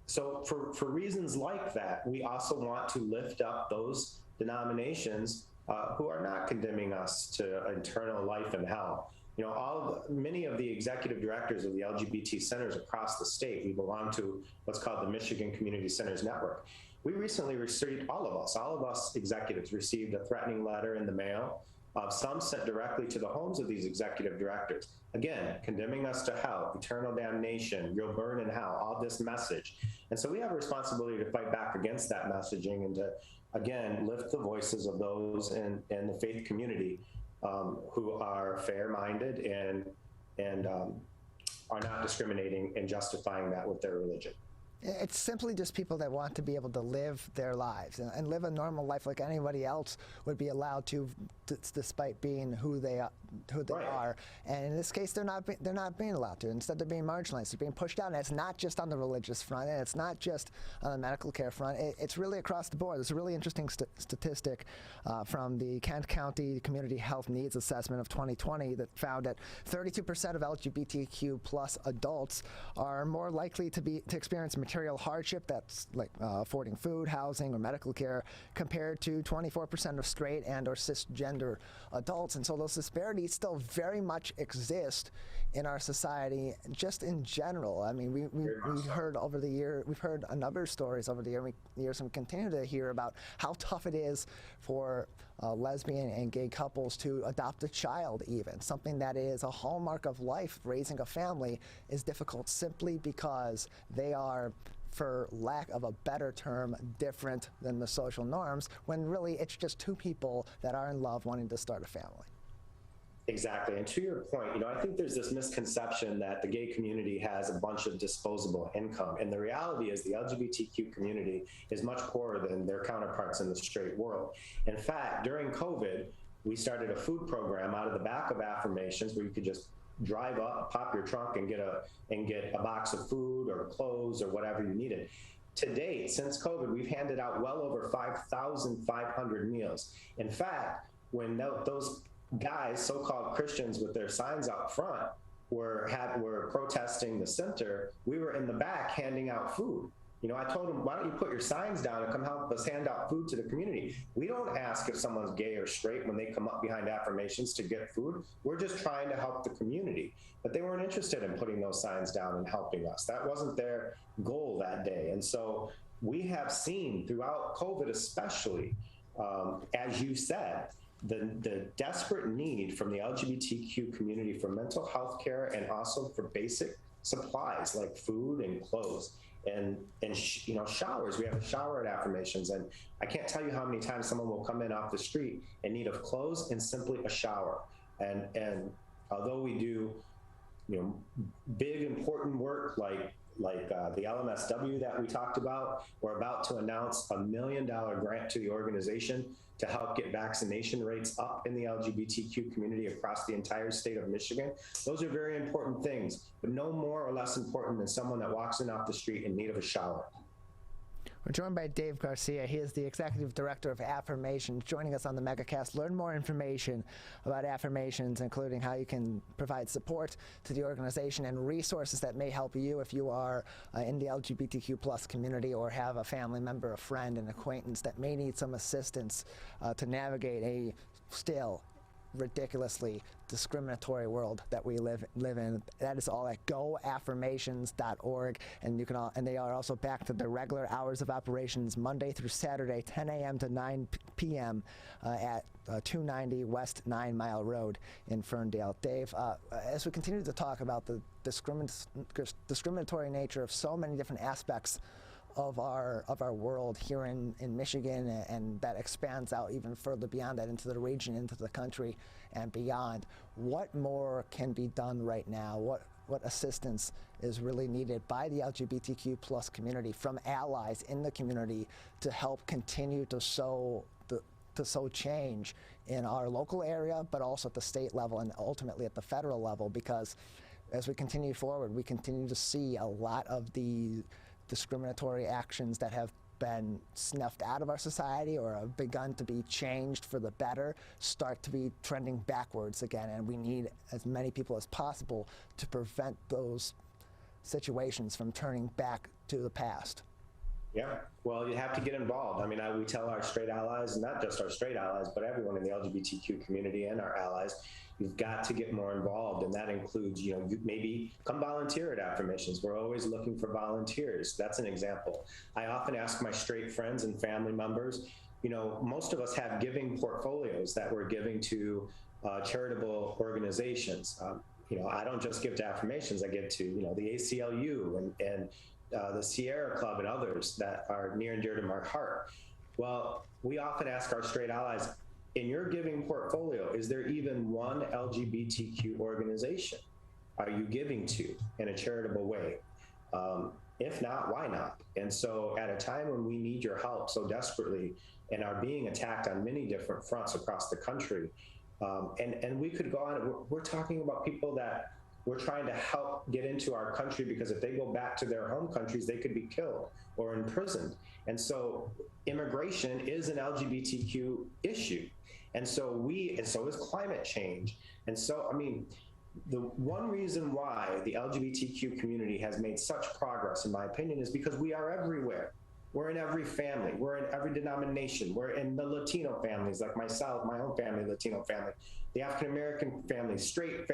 So for reasons like that, we also want to lift up those denominations who are not condemning us to eternal life in hell. You know, many of the executive directors of the LGBT centers across the state, we belong to what's called the Michigan Community Centers Network. We recently received, all of us executives received a threatening letter in the mail, some sent directly to the homes of these executive directors. Again, condemning us to hell, eternal damnation, you'll burn in hell, all this message. And so we have a responsibility to fight back against that messaging and to, again, lift the voices of those in the faith community who are fair-minded and are not discriminating and justifying that with their religion. It's simply just people that want to be able to live their lives and live a normal life like anybody else would be allowed to, despite being who they are. And in this case, they're not being allowed to. Instead, they're being marginalized. They're being pushed out. And it's not just on the religious front, and it's not just on the medical care front. It's really across the board. There's a really interesting statistic from the Kent County Community Health Needs Assessment of 2020 that found that 32% of LGBTQ plus adults are more likely to experience material hardship, that's like affording food, housing, or medical care, compared to 24% of straight and or cisgender adults. And so those disparities still very much exist in our society, just in general. I mean, we've heard over the year, we've heard a number of stories over the years, and we continue to hear about how tough it is for lesbian and gay couples to adopt a child even. Something that is a hallmark of life, raising a family, is difficult simply because they are, for lack of a better term, different than the social norms, when really it's just two people that are in love wanting to start a family. Exactly. And to your point, you know, I think there's this misconception that the gay community has a bunch of disposable income. And the reality is the LGBTQ community is much poorer than their counterparts in the straight world. In fact, during COVID, we started a food program out of the back of Affirmations where you could just drive up, pop your trunk, and get a box of food or clothes or whatever you needed. To date, since COVID, we've handed out well over 5,500 meals. In fact, when those guys, so-called Christians with their signs out front, were protesting the center, we were in the back handing out food. You know, I told them, why don't you put your signs down and come help us hand out food to the community? We don't ask if someone's gay or straight when they come up behind Affirmations to get food. We're just trying to help the community. But they weren't interested in putting those signs down and helping us. That wasn't their goal that day. And so we have seen throughout COVID especially, as you said, the desperate need from the LGBTQ community for mental health care and also for basic supplies like food and clothes and you know, showers. We have a shower at Affirmations, and I can't tell you how many times someone will come in off the street in need of clothes and simply a shower. And although we do big important work like the LMSW that we talked about. We're about to announce a $1 million grant to the organization to help get vaccination rates up in the LGBTQ community across the entire state of Michigan. Those are very important things, but no more or less important than someone that walks in off the street in need of a shower. We're joined by Dave Garcia. He is the Executive Director of Affirmations, joining us on the Megacast. Learn more information about Affirmations, including how you can provide support to the organization and resources that may help you if you are in the LGBTQ plus community or have a family member, a friend, an acquaintance that may need some assistance to navigate a still ridiculously discriminatory world that we live in. That is all at goaffirmations.org, and you can and they are also back to their regular hours of operations Monday through Saturday, 10 a.m. to 9 p.m. At 290 West 9 Mile Road in Ferndale. Dave, as we continue to talk about the discriminatory nature of so many different aspects of our world here in Michigan, and that expands out even further beyond that into the region, into the country and beyond. What more can be done right now? What assistance is really needed by the LGBTQ plus community from allies in the community to help continue to sow change in our local area, but also at the state level and ultimately at the federal level? Because as we continue forward, we continue to see a lot of the discriminatory actions that have been snuffed out of our society or have begun to be changed for the better start to be trending backwards again, and we need as many people as possible to prevent those situations from turning back to the past. Yeah, well, you have to get involved. I mean, we tell our straight allies, and not just our straight allies, but everyone in the LGBTQ community and our allies, you've got to get more involved. And that includes, you maybe come volunteer at Affirmations. We're always looking for volunteers. That's an example. I often ask my straight friends and family members, most of us have giving portfolios that we're giving to charitable organizations. I don't just give to Affirmations. I give to, the ACLU and the Sierra Club and others that are near and dear to my heart. Well, we often ask our straight allies, in your giving portfolio, is there even one LGBTQ organization are you giving to in a charitable way? If not, why not? And so at a time when we need your help so desperately and are being attacked on many different fronts across the country, and we could go on, we're talking about people that we're trying to help get into our country because if they go back to their home countries, they could be killed or imprisoned. And so immigration is an LGBTQ issue. And so is climate change. And so, the one reason why the LGBTQ community has made such progress, in my opinion, is because we are everywhere. We're in every family. We're in every denomination. We're in the Latino families, like myself, my own family, Latino family, the African-American families, straight,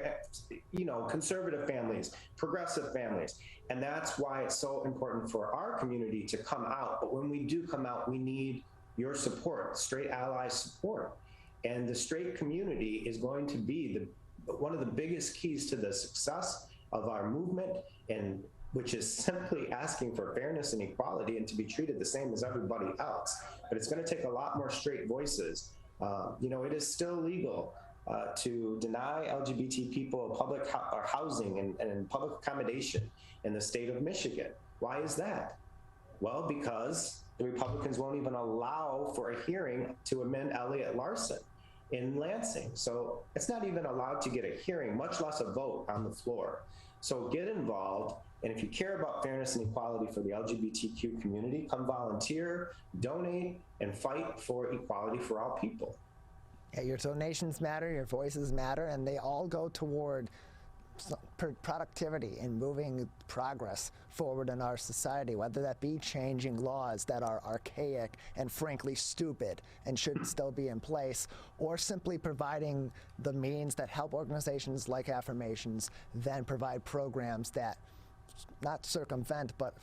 conservative families, progressive families. And that's why it's so important for our community to come out. But when we do come out, we need your support, straight ally support. And the straight community is going to be one of the biggest keys to the success of our movement, and which is simply asking for fairness and equality and to be treated the same as everybody else. But it's going to take a lot more straight voices. It is still legal to deny LGBT people public housing and public accommodation in the state of Michigan. Why is that? Well, because the Republicans won't even allow for a hearing to amend Elliott Larson in Lansing. So it's not even allowed to get a hearing, much less a vote on the floor. So get involved. And if you care about fairness and equality for the LGBTQ community, come volunteer, donate, and fight for equality for all people. Yeah, your donations matter, your voices matter, and they all go toward productivity and moving progress forward in our society, whether that be changing laws that are archaic and frankly stupid and should still be in place, or simply providing the means that help organizations like Affirmations then provide programs that not circumvent, but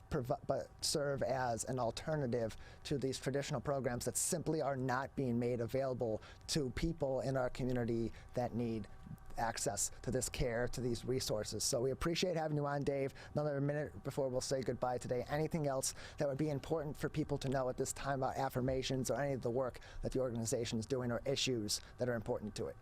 serve as an alternative to these traditional programs that simply are not being made available to people in our community that need access to this care, to these resources. So we appreciate having you on, Dave. Another minute before we'll say goodbye today. Anything else that would be important for people to know at this time about Affirmations or any of the work that the organization is doing or issues that are important to it?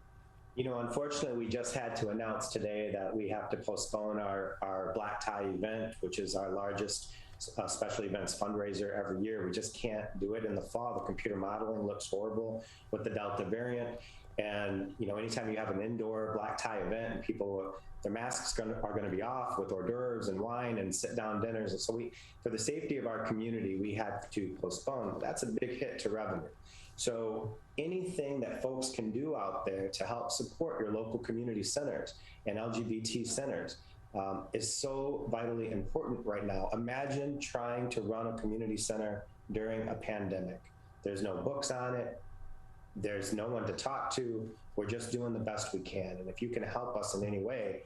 You know, unfortunately, we just had to announce today that we have to postpone our black tie event, which is our largest special events fundraiser every year. We just can't do it in the fall. The computer modeling looks horrible with the Delta variant. And, you know, anytime you have an indoor black tie event and people, their masks are going to be off with hors d'oeuvres and wine and sit down dinners. And so for the safety of our community, we had to postpone. That's a big hit to revenue. So anything that folks can do out there to help support your local community centers and LGBT centers is so vitally important right now. Imagine trying to run a community center during a pandemic. There's no books on it. There's no one to talk to. We're just doing the best we can. And if you can help us in any way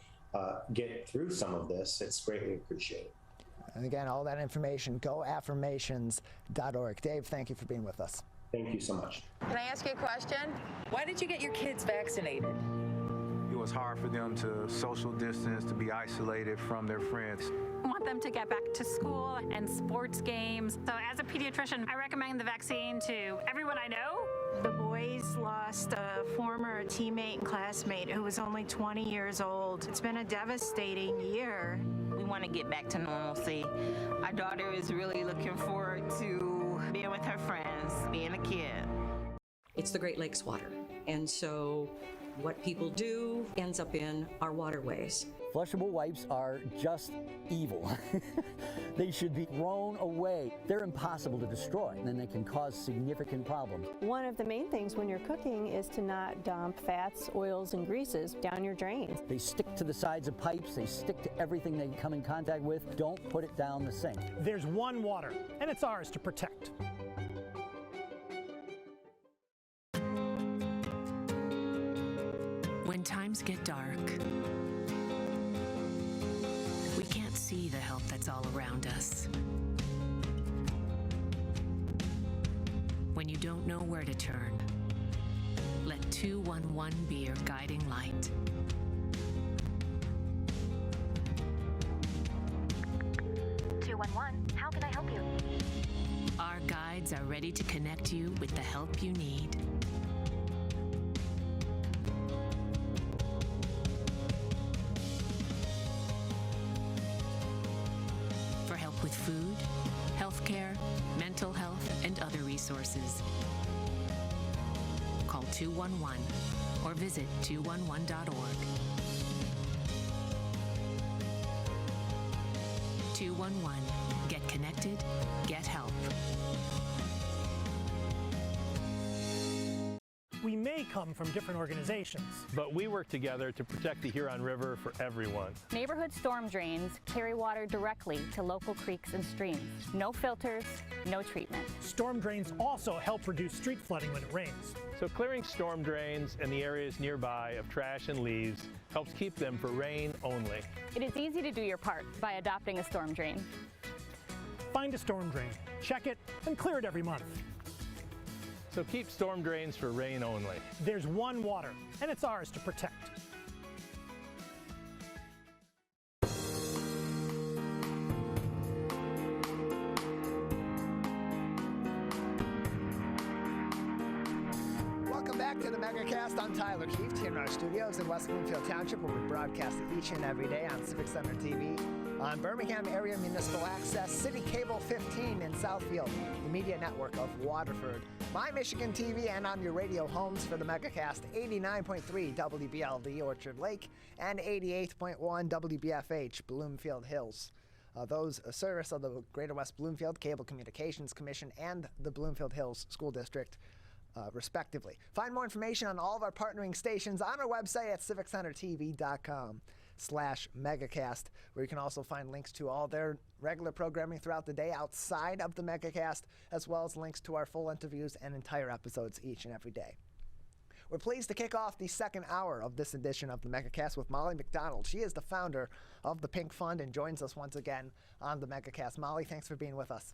get through some of this, it's greatly appreciated. And again, all that information, goaffirmations.org. Dave, thank you for being with us. Thank you so much. Can I ask you a question? Why did you get your kids vaccinated? It was hard for them to social distance, to be isolated from their friends. I want them to get back to school and sports games. So as a pediatrician, I recommend the vaccine to everyone I know. The boys lost a former teammate and classmate who was only 20 years old. It's been a devastating year. We want to get back to normalcy. Our daughter is really looking forward to being with her friends, being a kid. It's the Great Lakes water, and so what people do ends up in our waterways. Flushable wipes are just evil. They should be thrown away. They're impossible to destroy, and they can cause significant problems. One of the main things when you're cooking is to not dump fats, oils, and greases down your drains. They stick to the sides of pipes. They stick to everything they come in contact with. Don't put it down the sink. There's one water, and it's ours to protect. When times get dark, we can't see the help that's all around us. When you don't know where to turn, let 211 be your guiding light. How can I help you? Our guides are ready to connect you with the help you need. For help with food, healthcare, mental health, and other resources, call 211 or visit 211.org. 211. Get connected, get help. We may come from different organizations, but we work together to protect the Huron River for everyone. Neighborhood storm drains carry water directly to local creeks and streams. No filters, no treatment. Storm drains also help reduce street flooding when it rains. So clearing storm drains and the areas nearby of trash and leaves helps keep them for rain only. It is easy to do your part by adopting a storm drain. Find a storm drain, check it, and clear it every month. So keep storm drains for rain only. There's one water, and it's ours to protect. Welcome back to the Megacast. I'm Tyler Keefe here in our studios in West Bloomfield Township, where we broadcast each and every day on Civic Center TV, on Birmingham Area Municipal Access, City Cable 15 in Southfield, the media network of Waterford, My Michigan TV, and on your radio homes for the Megacast, 89.3 WBLD Orchard Lake and 88.1 WBFH Bloomfield Hills. Those a service of the Greater West Bloomfield Cable Communications Commission and the Bloomfield Hills School District, respectively. Find more information on all of our partnering stations on our website at civiccentertv.com/megacast, where you can also find links to all their regular programming throughout the day outside of the Megacast, as well as links to our full interviews and entire episodes each and every day. We're pleased to kick off the second hour of this edition of the Megacast with Molly Macdonald. She is the founder of the Pink Fund and joins us once again on the Megacast. Molly, thanks for being with us.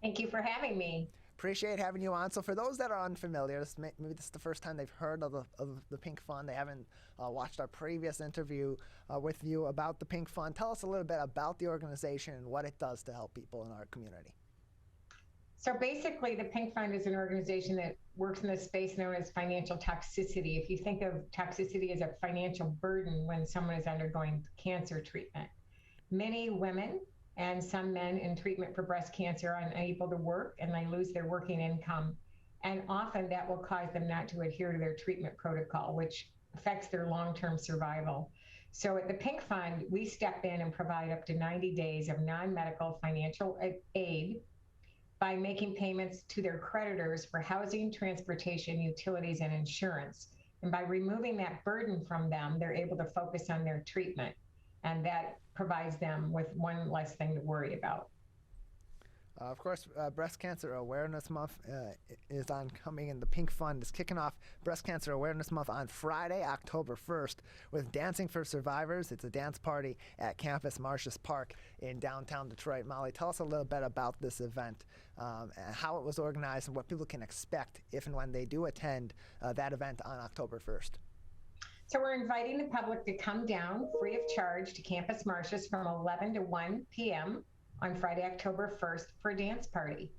Thank you for having me. Appreciate having you on. So for those that are unfamiliar, maybe this is the first time they've heard of the Pink Fund. They haven't watched our previous interview with you about the Pink Fund. Tell us a little bit about the organization and what it does to help people in our community. So basically, the Pink Fund is an organization that works in the space known as financial toxicity. If you think of toxicity as a financial burden when someone is undergoing cancer treatment, many women and some men in treatment for breast cancer are unable to work and they lose their working income. And often that will cause them not to adhere to their treatment protocol, which affects their long-term survival. So at the Pink Fund, we step in and provide up to 90 days of non-medical financial aid by making payments to their creditors for housing, transportation, utilities, and insurance. And by removing that burden from them, they're able to focus on their treatment. And that provides them with one less thing to worry about. Of course, Breast Cancer Awareness Month is oncoming, and the Pink Fund is kicking off Breast Cancer Awareness Month on Friday, October 1st, with Dancing for Survivors. It's a dance party at Campus Marcius Park in downtown Detroit. Molly, tell us a little bit about this event, and how it was organized, and what people can expect if and when they do attend that event on October 1st. So we're inviting the public to come down free of charge to Campus Marcius from 11 to 1 p.m. on Friday, October 1st for a dance party.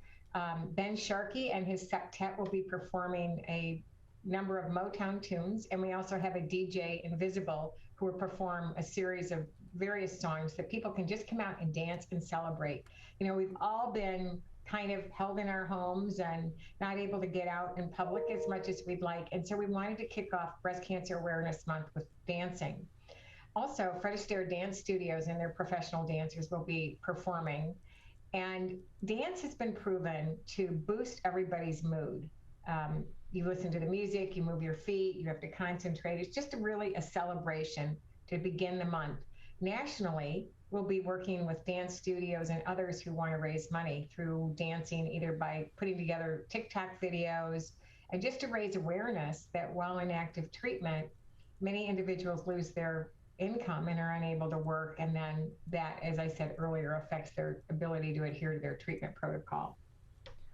Ben Sharkey and his septet will be performing a number of Motown tunes, and we also have a DJ, Invisible, who will perform a series of various songs that people can just come out and dance and celebrate. You know, we've all been kind of held in our homes and not able to get out in public as much as we'd like, and so we wanted to kick off Breast Cancer Awareness Month with dancing. Also, Fred Astaire Dance Studios and their professional dancers will be performing. And dance has been proven to boost everybody's mood. You listen to the music, you move your feet, you have to concentrate. It's just really a celebration to begin the month. Nationally, we'll be working with dance studios and others who want to raise money through dancing, either by putting together TikTok videos, and just to raise awareness that while in active treatment, many individuals lose their income and are unable to work, and then that, as I said earlier, affects their ability to adhere to their treatment protocol.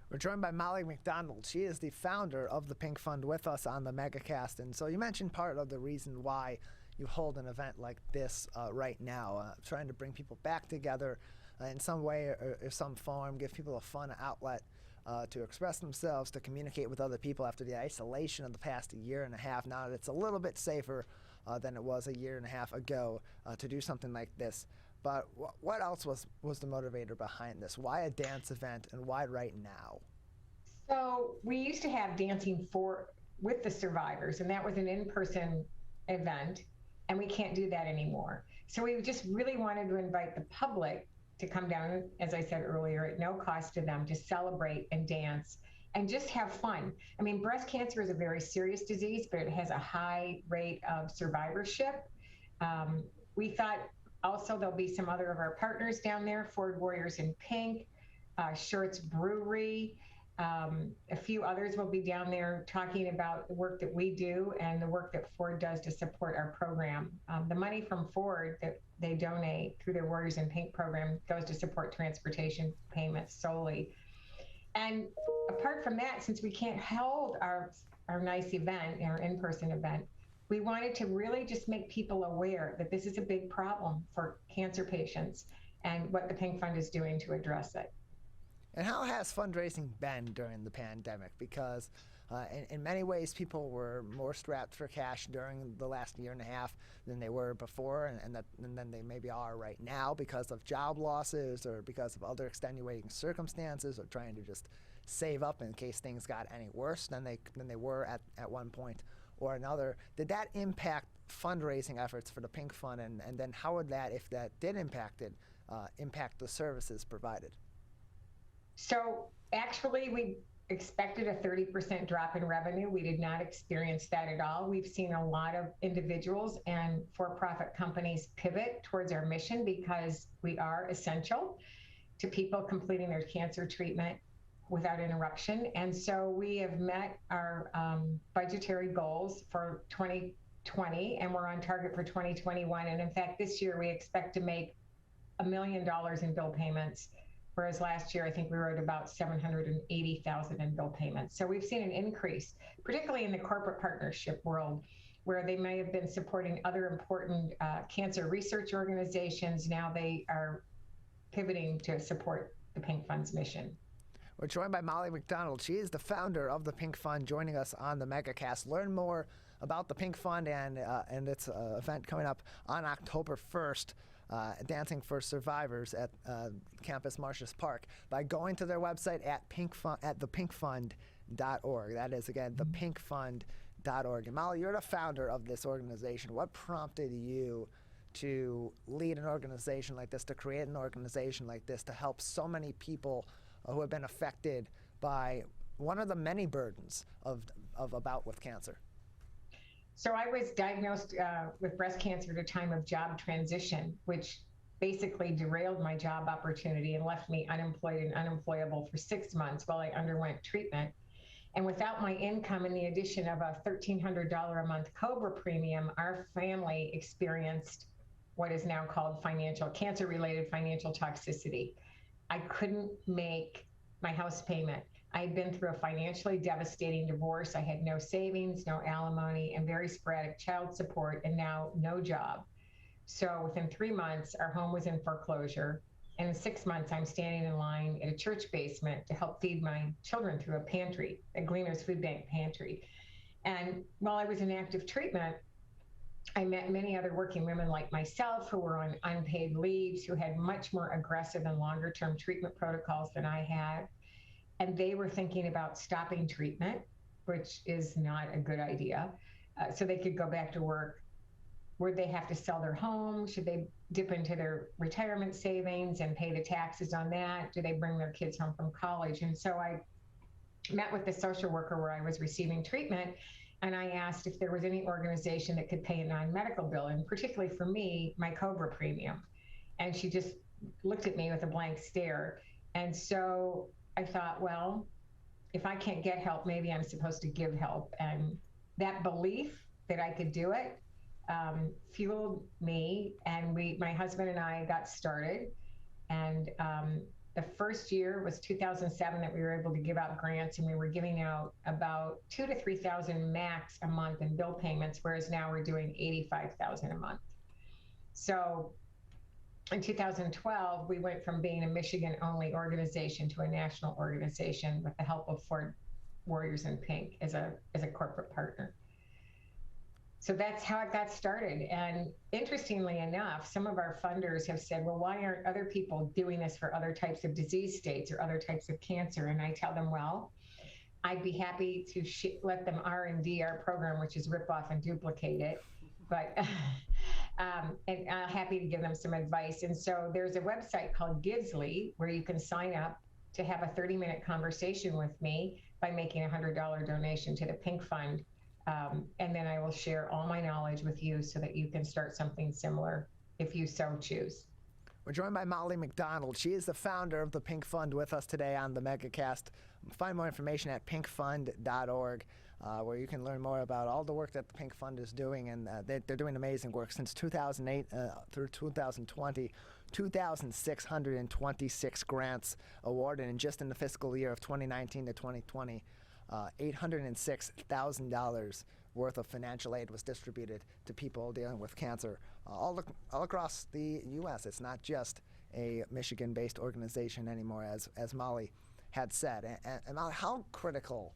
We're joined by Molly Macdonald. She is the founder of the Pink Fund with us on the Megacast. And so you mentioned part of the reason why you hold an event like this right now, trying to bring people back together in some way or some form, give people a fun outlet to express themselves, to communicate with other people after the isolation of the past year and a half. Now that it's a little bit safer than it was a year and a half ago to do something like this. But what else was the motivator behind this? Why a dance event, and why right now? So we used to have Dancing with the Survivors, and that was an in-person event, and we can't do that anymore. So we just really wanted to invite the public to come down, as I said earlier, at no cost to them, to celebrate and dance and just have fun. I mean, breast cancer is a very serious disease, but it has a high rate of survivorship. We thought also there'll be some other of our partners down there, Ford Warriors in Pink, Shirts Brewery, a few others will be down there talking about the work that we do and the work that Ford does to support our program. The money from Ford that they donate through their Warriors in Pink program goes to support transportation payments solely. And apart from that, since we can't hold our nice event, our in-person event, we wanted to really just make people aware that this is a big problem for cancer patients and what the Pink Fund is doing to address it. And how has fundraising been during the pandemic? Because in many ways, people were more strapped for cash during the last year and a half than they were before, and then they maybe are right now because of job losses or because of other extenuating circumstances, or trying to just save up in case things got any worse than they were at one point or another. Did that impact fundraising efforts for the Pink Fund, and then how would that, if that did impact it, impact the services provided? So actually, we expected a 30% drop in revenue. We did not experience that at all. We've seen a lot of individuals and for-profit companies pivot towards our mission because we are essential to people completing their cancer treatment without interruption. And so we have met our budgetary goals for 2020, and we're on target for 2021. And in fact, this year we expect to make $1 million in bill payments, whereas last year I think we were at about $780,000 in bill payments. So we've seen an increase, particularly in the corporate partnership world, where they may have been supporting other important cancer research organizations. Now they are pivoting to support the Pink Fund's mission. We're joined by Molly Macdonald. She is the founder of the Pink Fund, joining us on the Megacast. Learn more about the Pink Fund and its event coming up on October 1st, Dancing for Survivors at Campus Martius Park, by going to their website at thepinkfund.org. That is, again, thepinkfund.org. And Molly, you're the founder of this organization. What prompted you to lead an organization like this, to create an organization like this, to help so many people who have been affected by one of the many burdens of a bout with cancer? So I was diagnosed with breast cancer at a time of job transition, which basically derailed my job opportunity and left me unemployed and unemployable for 6 months while I underwent treatment. And without my income and the addition of a $1,300 a month COBRA premium, our family experienced what is now called cancer-related financial toxicity. I couldn't make my house payment. I had been through a financially devastating divorce. I had no savings, no alimony, and very sporadic child support, and now no job. So within 3 months, our home was in foreclosure. And in 6 months, I'm standing in line at a church basement to help feed my children through a pantry, a Gleaner's Food Bank pantry. And while I was in active treatment, I met many other working women like myself who were on unpaid leaves, who had much more aggressive and longer-term treatment protocols than I had. And they were thinking about stopping treatment, which is not a good idea, so they could go back to work. Would they have to sell their home? Should they dip into their retirement savings and pay the taxes on that? Do they bring their kids home from college? And so I met with the social worker where I was receiving treatment, and I asked if there was any organization that could pay a non-medical bill, and particularly for me, my COBRA premium. And she just looked at me with a blank stare. And so I thought, well, if I can't get help, maybe I'm supposed to give help. And that belief that I could do it fueled me. And my husband and I got started. And the first year was 2007 that we were able to give out grants, and we were giving out about $2,000 to $3,000 max a month in bill payments, whereas now we're doing $85,000 a month. So in 2012, we went from being a Michigan-only organization to a national organization with the help of Ford Warriors in Pink as a corporate partner. So that's how it got started. And interestingly enough, some of our funders have said, well, why aren't other people doing this for other types of disease states or other types of cancer? And I tell them, well, I'd be happy to let them R&D our program, which is rip off and duplicate it. But and I'm happy to give them some advice. And so there's a website called Givesly where you can sign up to have a 30-minute conversation with me by making a $100 donation to the Pink Fund. And then I will share all my knowledge with you so that you can start something similar if you so choose. We're joined by Molly Macdonald. She is the founder of the Pink Fund, with us today on the Megacast. Find more information at pinkfund.org, where you can learn more about all the work that the Pink Fund is doing. And they're doing amazing work. Since 2008 through 2020, 2,626 grants awarded, and just in the fiscal year of 2019 to 2020, $806,000 worth of financial aid was distributed to people dealing with cancer all across the U.S. It's not just a Michigan-based organization anymore, as Molly had said. And Molly, how critical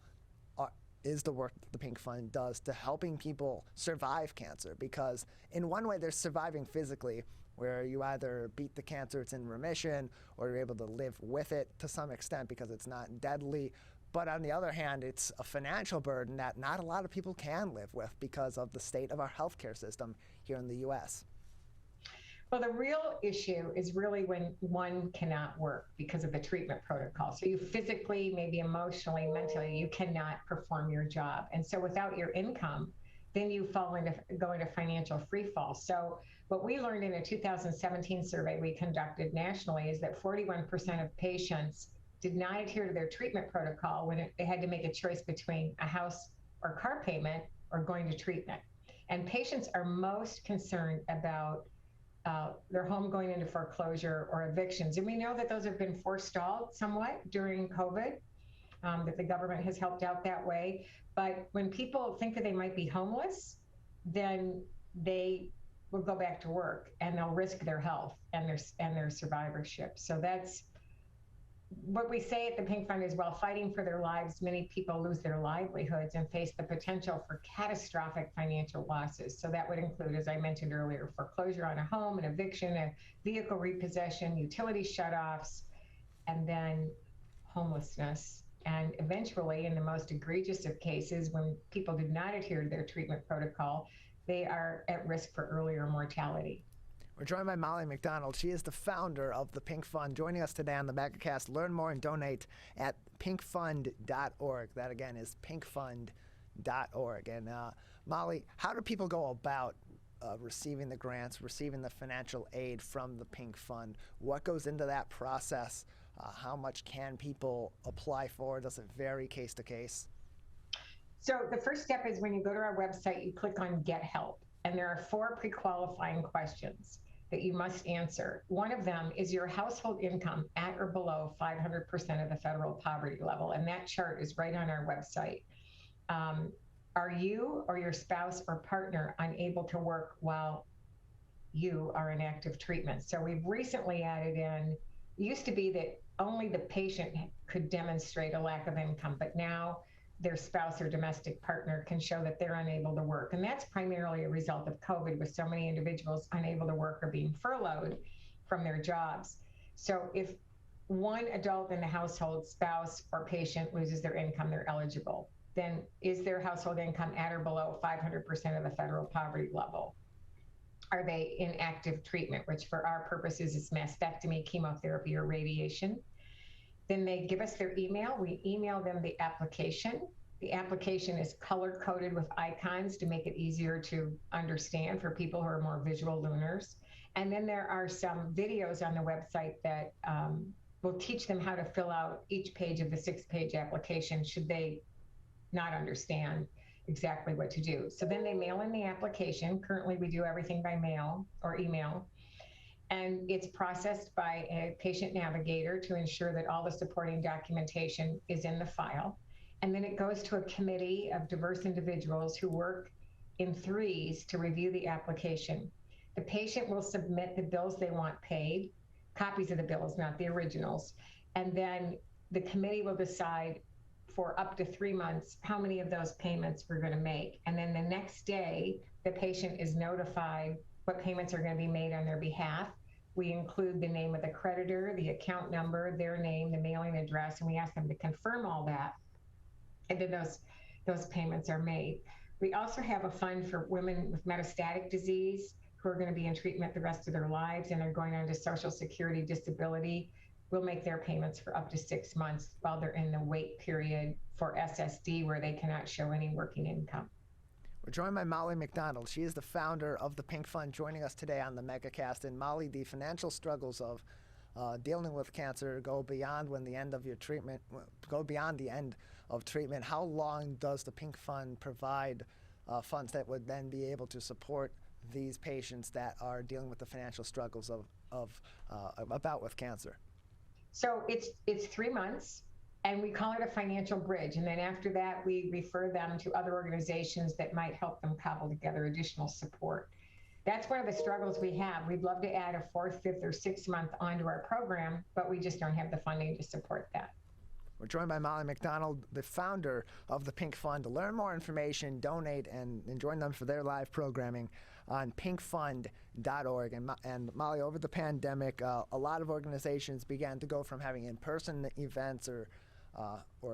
is the work that the Pink Fund does to helping people survive cancer? Because in one way, they're surviving physically, where you either beat the cancer, it's in remission, or you're able to live with it to some extent because it's not deadly. But on the other hand, it's a financial burden that not a lot of people can live with because of the state of our healthcare system here in the U.S. Well, the real issue is really when one cannot work because of the treatment protocol. So you physically, maybe emotionally, mentally, you cannot perform your job. And so without your income, then you go into financial free fall. So what we learned in a 2017 survey we conducted nationally is that 41% of patients did not adhere to their treatment protocol when they had to make a choice between a house or car payment or going to treatment. And patients are most concerned about their home going into foreclosure or evictions. And we know that those have been forestalled somewhat during COVID, that the government has helped out that way. But when people think that they might be homeless, then they will go back to work and they'll risk their health and their survivorship. So that's what we say at the Pink Fund is, while fighting for their lives, many people lose their livelihoods and face the potential for catastrophic financial losses. So that would include, as I mentioned earlier, foreclosure on a home, an eviction, a vehicle repossession, utility shutoffs, and then homelessness. And eventually, in the most egregious of cases, when people do not adhere to their treatment protocol, they are at risk for earlier mortality. We're joined by Molly Macdonald. She is the founder of the Pink Fund, joining us today on the Megacast. Learn more and donate at pinkfund.org. That, again, is pinkfund.org. And Molly, how do people go about receiving the grants, receiving the financial aid from the Pink Fund? What goes into that process? How much can people apply for? Does it vary case to case? So the first step is when you go to our website, you click on Get Help. And there are 4 pre-qualifying questions that you must answer. One of them is your household income at or below 500% of the federal poverty level. And that chart is right on our website. Are you or your spouse or partner unable to work while you are in active treatment? So we've recently added in, it used to be that only the patient could demonstrate a lack of income, but now their spouse or domestic partner can show that they're unable to work. And that's primarily a result of COVID, with so many individuals unable to work or being furloughed from their jobs. So if one adult in the household, spouse or patient, loses their income, they're eligible. Then is their household income at or below 500% of the federal poverty level? Are they in active treatment, which for our purposes is mastectomy, chemotherapy, or radiation? Then they give us their email. We email them the application. The application is color-coded with icons to make it easier to understand for people who are more visual learners. And then there are some videos on the website that will teach them how to fill out each page of the 6-page application should they not understand exactly what to do. So then they mail in the application. Currently, we do everything by mail or email. And it's processed by a patient navigator to ensure that all the supporting documentation is in the file. And then it goes to a committee of diverse individuals who work in threes to review the application. The patient will submit the bills they want paid, copies of the bills, not the originals. And then the committee will decide for up to 3 months how many of those payments we're going to make. And then the next day, the patient is notified what payments are going to be made on their behalf. We include the name of the creditor, the account number, their name, the mailing address, and we ask them to confirm all that. And then those payments are made. We also have a fund for women with metastatic disease who are going to be in treatment the rest of their lives and are going on to Social Security disability. We'll make their payments for up to 6 months while they're in the wait period for SSD, where they cannot show any working income. We're joined by Molly Macdonald. She is the founder of the Pink Fund, joining us today on the Megacast. And Molly, the financial struggles of dealing with cancer go beyond the end of treatment. How long does the Pink Fund provide funds that would then be able to support these patients that are dealing with the financial struggles with cancer? So it's 3 months. And we call it a financial bridge. And then after that, we refer them to other organizations that might help them cobble together additional support. That's one of the struggles we have. We'd love to add a 4th, 5th, or 6th month onto our program, but we just don't have the funding to support that. We're joined by Molly Macdonald, the founder of the Pink Fund. To learn more information, donate, and join them for their live programming on pinkfund.org. And Molly, over the pandemic, a lot of organizations began to go from having in-person events or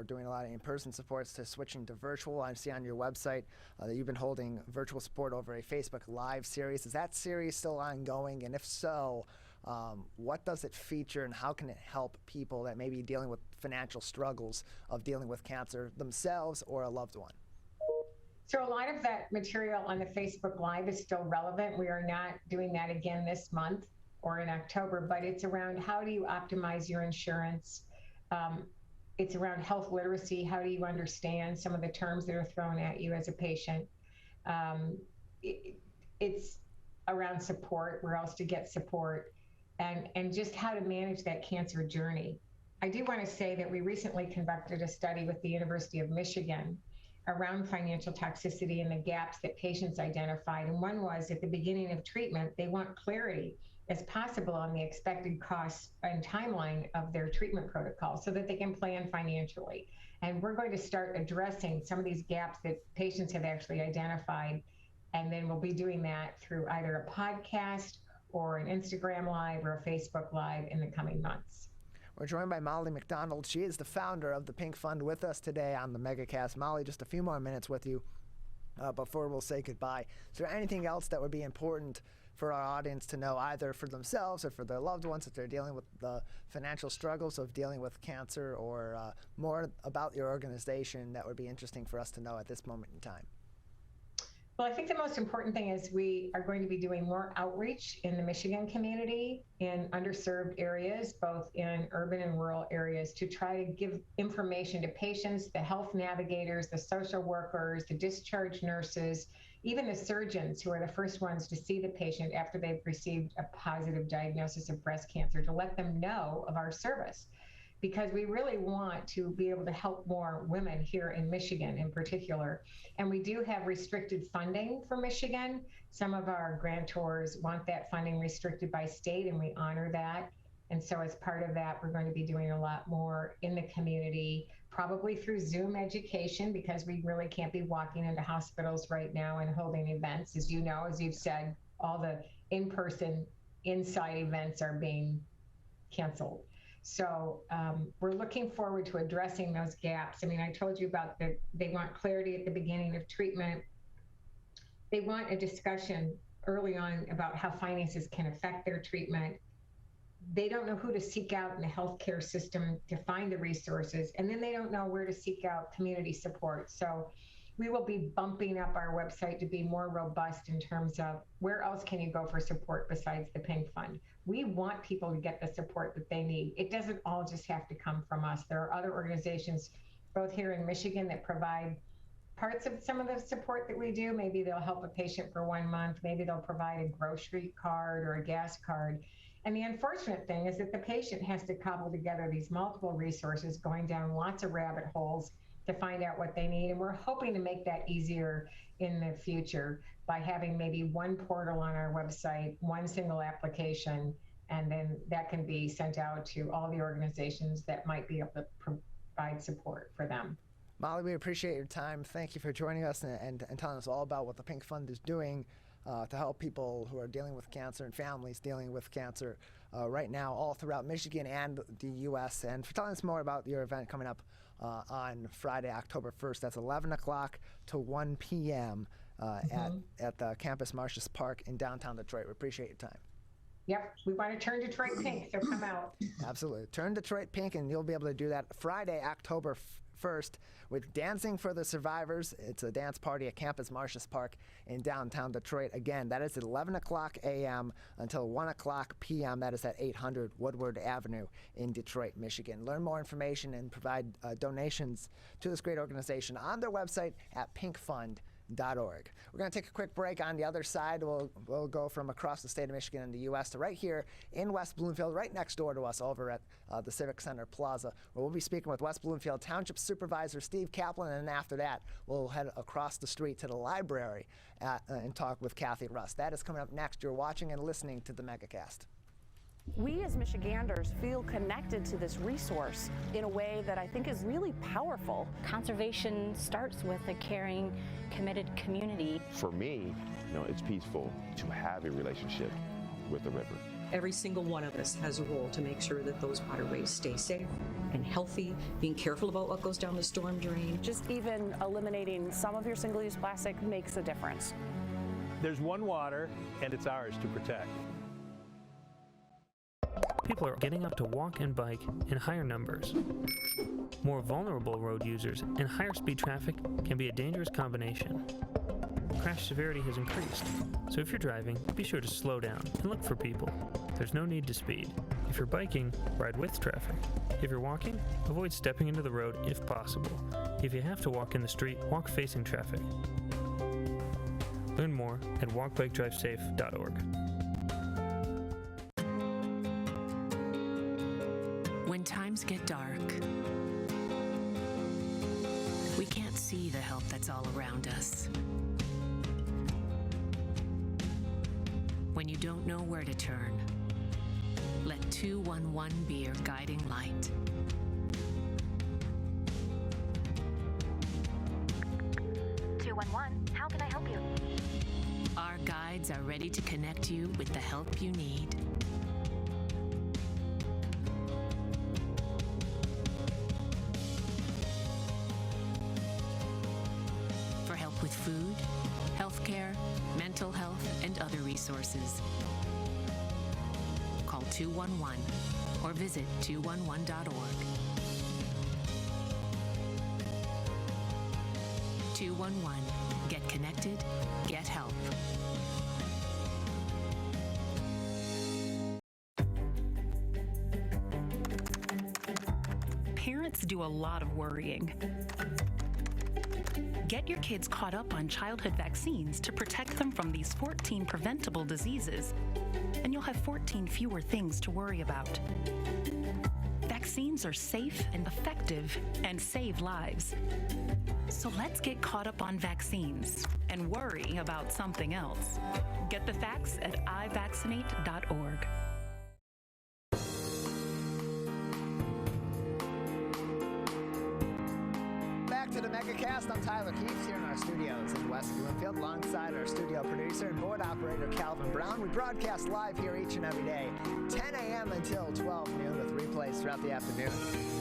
doing a lot of in-person supports to switching to virtual. I see on your website that you've been holding virtual support over a Facebook Live series. Is that series still ongoing? And if so, what does it feature and how can it help people that may be dealing with financial struggles of dealing with cancer themselves or a loved one? So a lot of that material on the Facebook Live is still relevant. We are not doing that again this month or in October, but it's around how do you optimize your insurance. It's around health literacy. How do you understand some of the terms that are thrown at you as a patient? It's around support, where else to get support, and just how to manage that cancer journey. I do want to say that we recently conducted a study with the University of Michigan around financial toxicity and the gaps that patients identified. And one was, at the beginning of treatment, they want clarity as possible on the expected costs and timeline of their treatment protocol so that they can plan financially. And we're going to start addressing some of these gaps that patients have actually identified. And then we'll be doing that through either a podcast or an Instagram Live or a Facebook Live in the coming months. We're joined by Molly Macdonald. She is the founder of the Pink Fund with us today on the Megacast. Molly, just a few more minutes with you before we'll say goodbye. Is there anything else that would be important for our audience to know, either for themselves or for their loved ones if they're dealing with the financial struggles of dealing with cancer, or more about your organization that would be interesting for us to know at this moment in time? Well, I think the most important thing is we are going to be doing more outreach in the Michigan community in underserved areas, both in urban and rural areas, to try to give information to patients, the health navigators, the social workers, the discharge nurses, even the surgeons, who are the first ones to see the patient after they've received a positive diagnosis of breast cancer, to let them know of our service. Because we really want to be able to help more women here in Michigan in particular. And we do have restricted funding for Michigan. Some of our grantors want that funding restricted by state, and we honor that. And so as part of that, we're going to be doing a lot more in the community, probably through Zoom education, because we really can't be walking into hospitals right now and holding events. As you know, as you've said, all the in-person inside events are being canceled. So we're looking forward to addressing those gaps. I mean, I told you about they want clarity at the beginning of treatment. They want a discussion early on about how finances can affect their treatment. They don't know who to seek out in the healthcare system to find the resources, and then they don't know where to seek out community support. So we will be bumping up our website to be more robust in terms of where else can you go for support besides the Pink Fund. We want people to get the support that they need. It doesn't all just have to come from us. There are other organizations, both here in Michigan, that provide parts of some of the support that we do. Maybe they'll help a patient for 1 month. Maybe they'll provide a grocery card or a gas card. And the unfortunate thing is that the patient has to cobble together these multiple resources, going down lots of rabbit holes to find out what they need. And we're hoping to make that easier in the future by having maybe one portal on our website, one single application, and then that can be sent out to all the organizations that might be able to provide support for them. Molly, we appreciate your time. Thank you for joining us and telling us all about what the Pink Fund is doing to help people who are dealing with cancer and families dealing with cancer right now all throughout Michigan and the U.S. And for telling us more about your event coming up on Friday, October 1st. That's 11 o'clock to 1 p.m. At the Campus Martius Park in downtown Detroit. We appreciate your time. Yep, we want to turn Detroit pink, so come out. Absolutely. Turn Detroit pink, and you'll be able to do that Friday, October 1st, with Dancing for the Survivors. It's a dance party at Campus Martius Park in downtown Detroit. Again, that is at 11 o'clock a.m. until 1 o'clock p.m. That is at 800 Woodward Avenue in Detroit, Michigan. Learn more information and provide donations to this great organization on their website at pinkfund.org. We're going to take a quick break. On the other side, we'll go from across the state of Michigan and the U.S. to right here in West Bloomfield, right next door to us over at the Civic Center Plaza, where we'll be speaking with West Bloomfield Township Supervisor Steve Kaplan, and then after that, we'll head across the street to the library and talk with Cathy Russ. That is coming up next. You're watching and listening to the Megacast. We as Michiganders feel connected to this resource in a way that I think is really powerful. Conservation starts with a caring, committed community. For me, it's peaceful to have a relationship with the river. Every single one of us has a role to make sure that those waterways stay safe and healthy, being careful about what goes down the storm drain. Just even eliminating some of your single-use plastic makes a difference. There's one water, and it's ours to protect. People are getting up to walk and bike in higher numbers. More vulnerable road users and higher speed traffic can be a dangerous combination. Crash severity has increased, so if you're driving, be sure to slow down and look for people. There's no need to speed. If you're biking, ride with traffic. If you're walking, avoid stepping into the road if possible. If you have to walk in the street, walk facing traffic. Learn more at walkbikedrivesafe.org. When times get dark, we can't see the help that's all around us. When you don't know where to turn, Let 211 be your guiding light. How can I help you? Our guides are ready to connect you with the help you need. For help with food, healthcare, mental health, and other resources. Call 211 or visit 211.org. 211. Get connected, get help. Parents do a lot of worrying. Get your kids caught up on childhood vaccines to protect them from these 14 preventable diseases, and you'll have 14 fewer things to worry about. Vaccines are safe and effective and save lives. So let's get caught up on vaccines and worry about something else. Get the facts at ivaccinate.org. Back to the Megacast. I'm Tyler Keefe here in our studios in West Bloomfield alongside our studio producer and board operator Calvin Brown. We broadcast live here each and every day, 10 a.m. until 12 noon with replays throughout the afternoon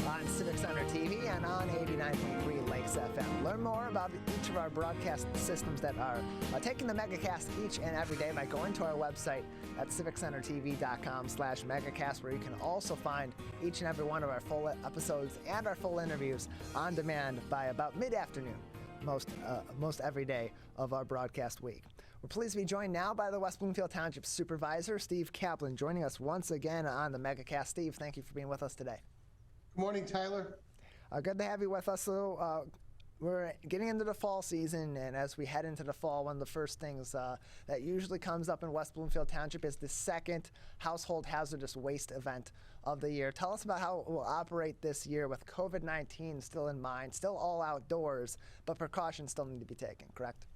on Civic Center TV and on 89.3 Lakes FM. Learn more about each of our broadcast systems that are taking the Megacast each and every day by going to our website at civiccentertv.com/Megacast, where you can also find each and every one of our full episodes and our full interviews on demand by about mid-afternoon most every day of our broadcast week. We're pleased to be joined now by the West Bloomfield Township Supervisor, Steve Kaplan, joining us once again on the Megacast. Steve, thank you for being with us today. Good morning, Tyler. Good to have you with us. So, we're getting into the fall season, and as we head into the fall, one of the first things that usually comes up in West Bloomfield Township is the second Household Hazardous Waste event of the year. Tell us about how it will operate this year with COVID-19 still in mind, still all outdoors, but precautions still need to be taken, correct?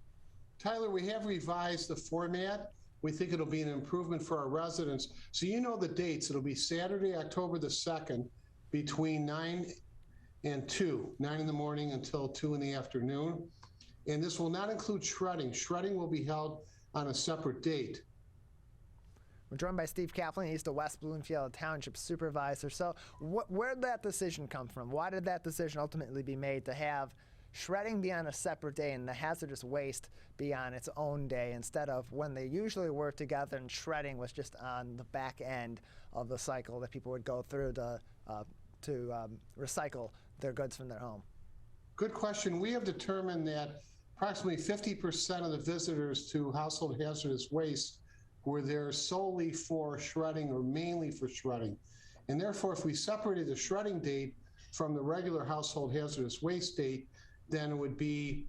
Tyler, we have revised the format. We think it'll be an improvement for our residents. So you know the dates. It'll be Saturday, October the 2nd, between 9 and 2, 9 in the morning until 2 in the afternoon. And this will not include shredding. Shredding will be held on a separate date. We're joined by Steve Kaplan. He's the West Bloomfield Township Supervisor. So where did that decision come from? Why did that decision ultimately be made to have shredding be on a separate day and the hazardous waste be on its own day instead of when they usually were together and shredding was just on the back end of the cycle that people would go through to recycle their goods from their home? Good question. We have determined that approximately 50% of the visitors to household hazardous waste were there solely for shredding or mainly for shredding. And therefore, if we separated the shredding date from the regular household hazardous waste date, then it would be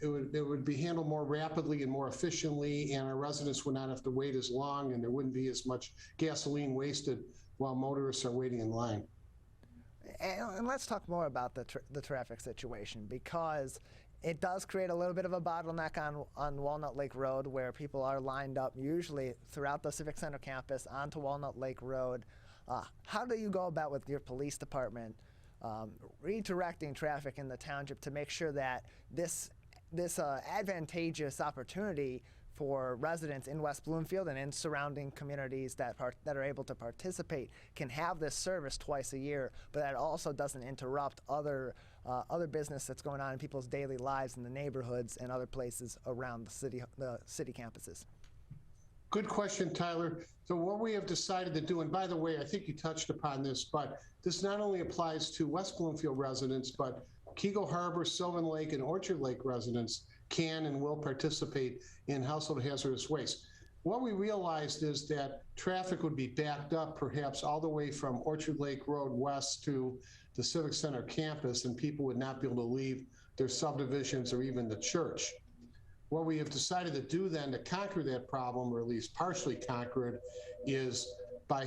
handled more rapidly and more efficiently, and our residents would not have to wait as long, and there wouldn't be as much gasoline wasted while motorists are waiting in line. And let's talk more about the traffic situation, because it does create a little bit of a bottleneck on Walnut Lake Road, where people are lined up usually throughout the Civic Center campus onto Walnut Lake Road. How do you go about with your police department redirecting traffic in the township to make sure that this advantageous opportunity for residents in West Bloomfield and in surrounding communities that are able to participate can have this service twice a year, but that also doesn't interrupt other business that's going on in people's daily lives in the neighborhoods and other places around the city campuses? Good question, Tyler. So what we have decided to do, and by the way, I think you touched upon this, but this not only applies to West Bloomfield residents, but Keego Harbor, Sylvan Lake, and Orchard Lake residents can and will participate in household hazardous waste. What we realized is that traffic would be backed up perhaps all the way from Orchard Lake Road west to the Civic Center campus, and people would not be able to leave their subdivisions or even the church. What we have decided to do then to conquer that problem, or at least partially conquer it, is by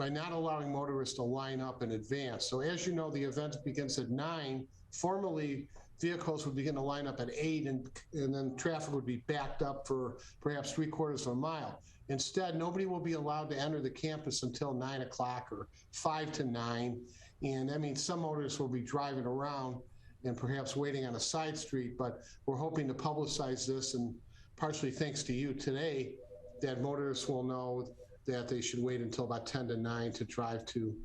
not allowing motorists to line up in advance. So as you know, the event begins at 9. Formally, vehicles would begin to line up at 8, and then traffic would be backed up for perhaps 3/4 of a mile. Instead, nobody will be allowed to enter the campus until 9 o'clock or 5 to 9. And that means some motorists will be driving around and perhaps waiting on a side street, but we're hoping to publicize this, and partially thanks to you today, that motorists will know that they should wait until about 10 to 9 to drive to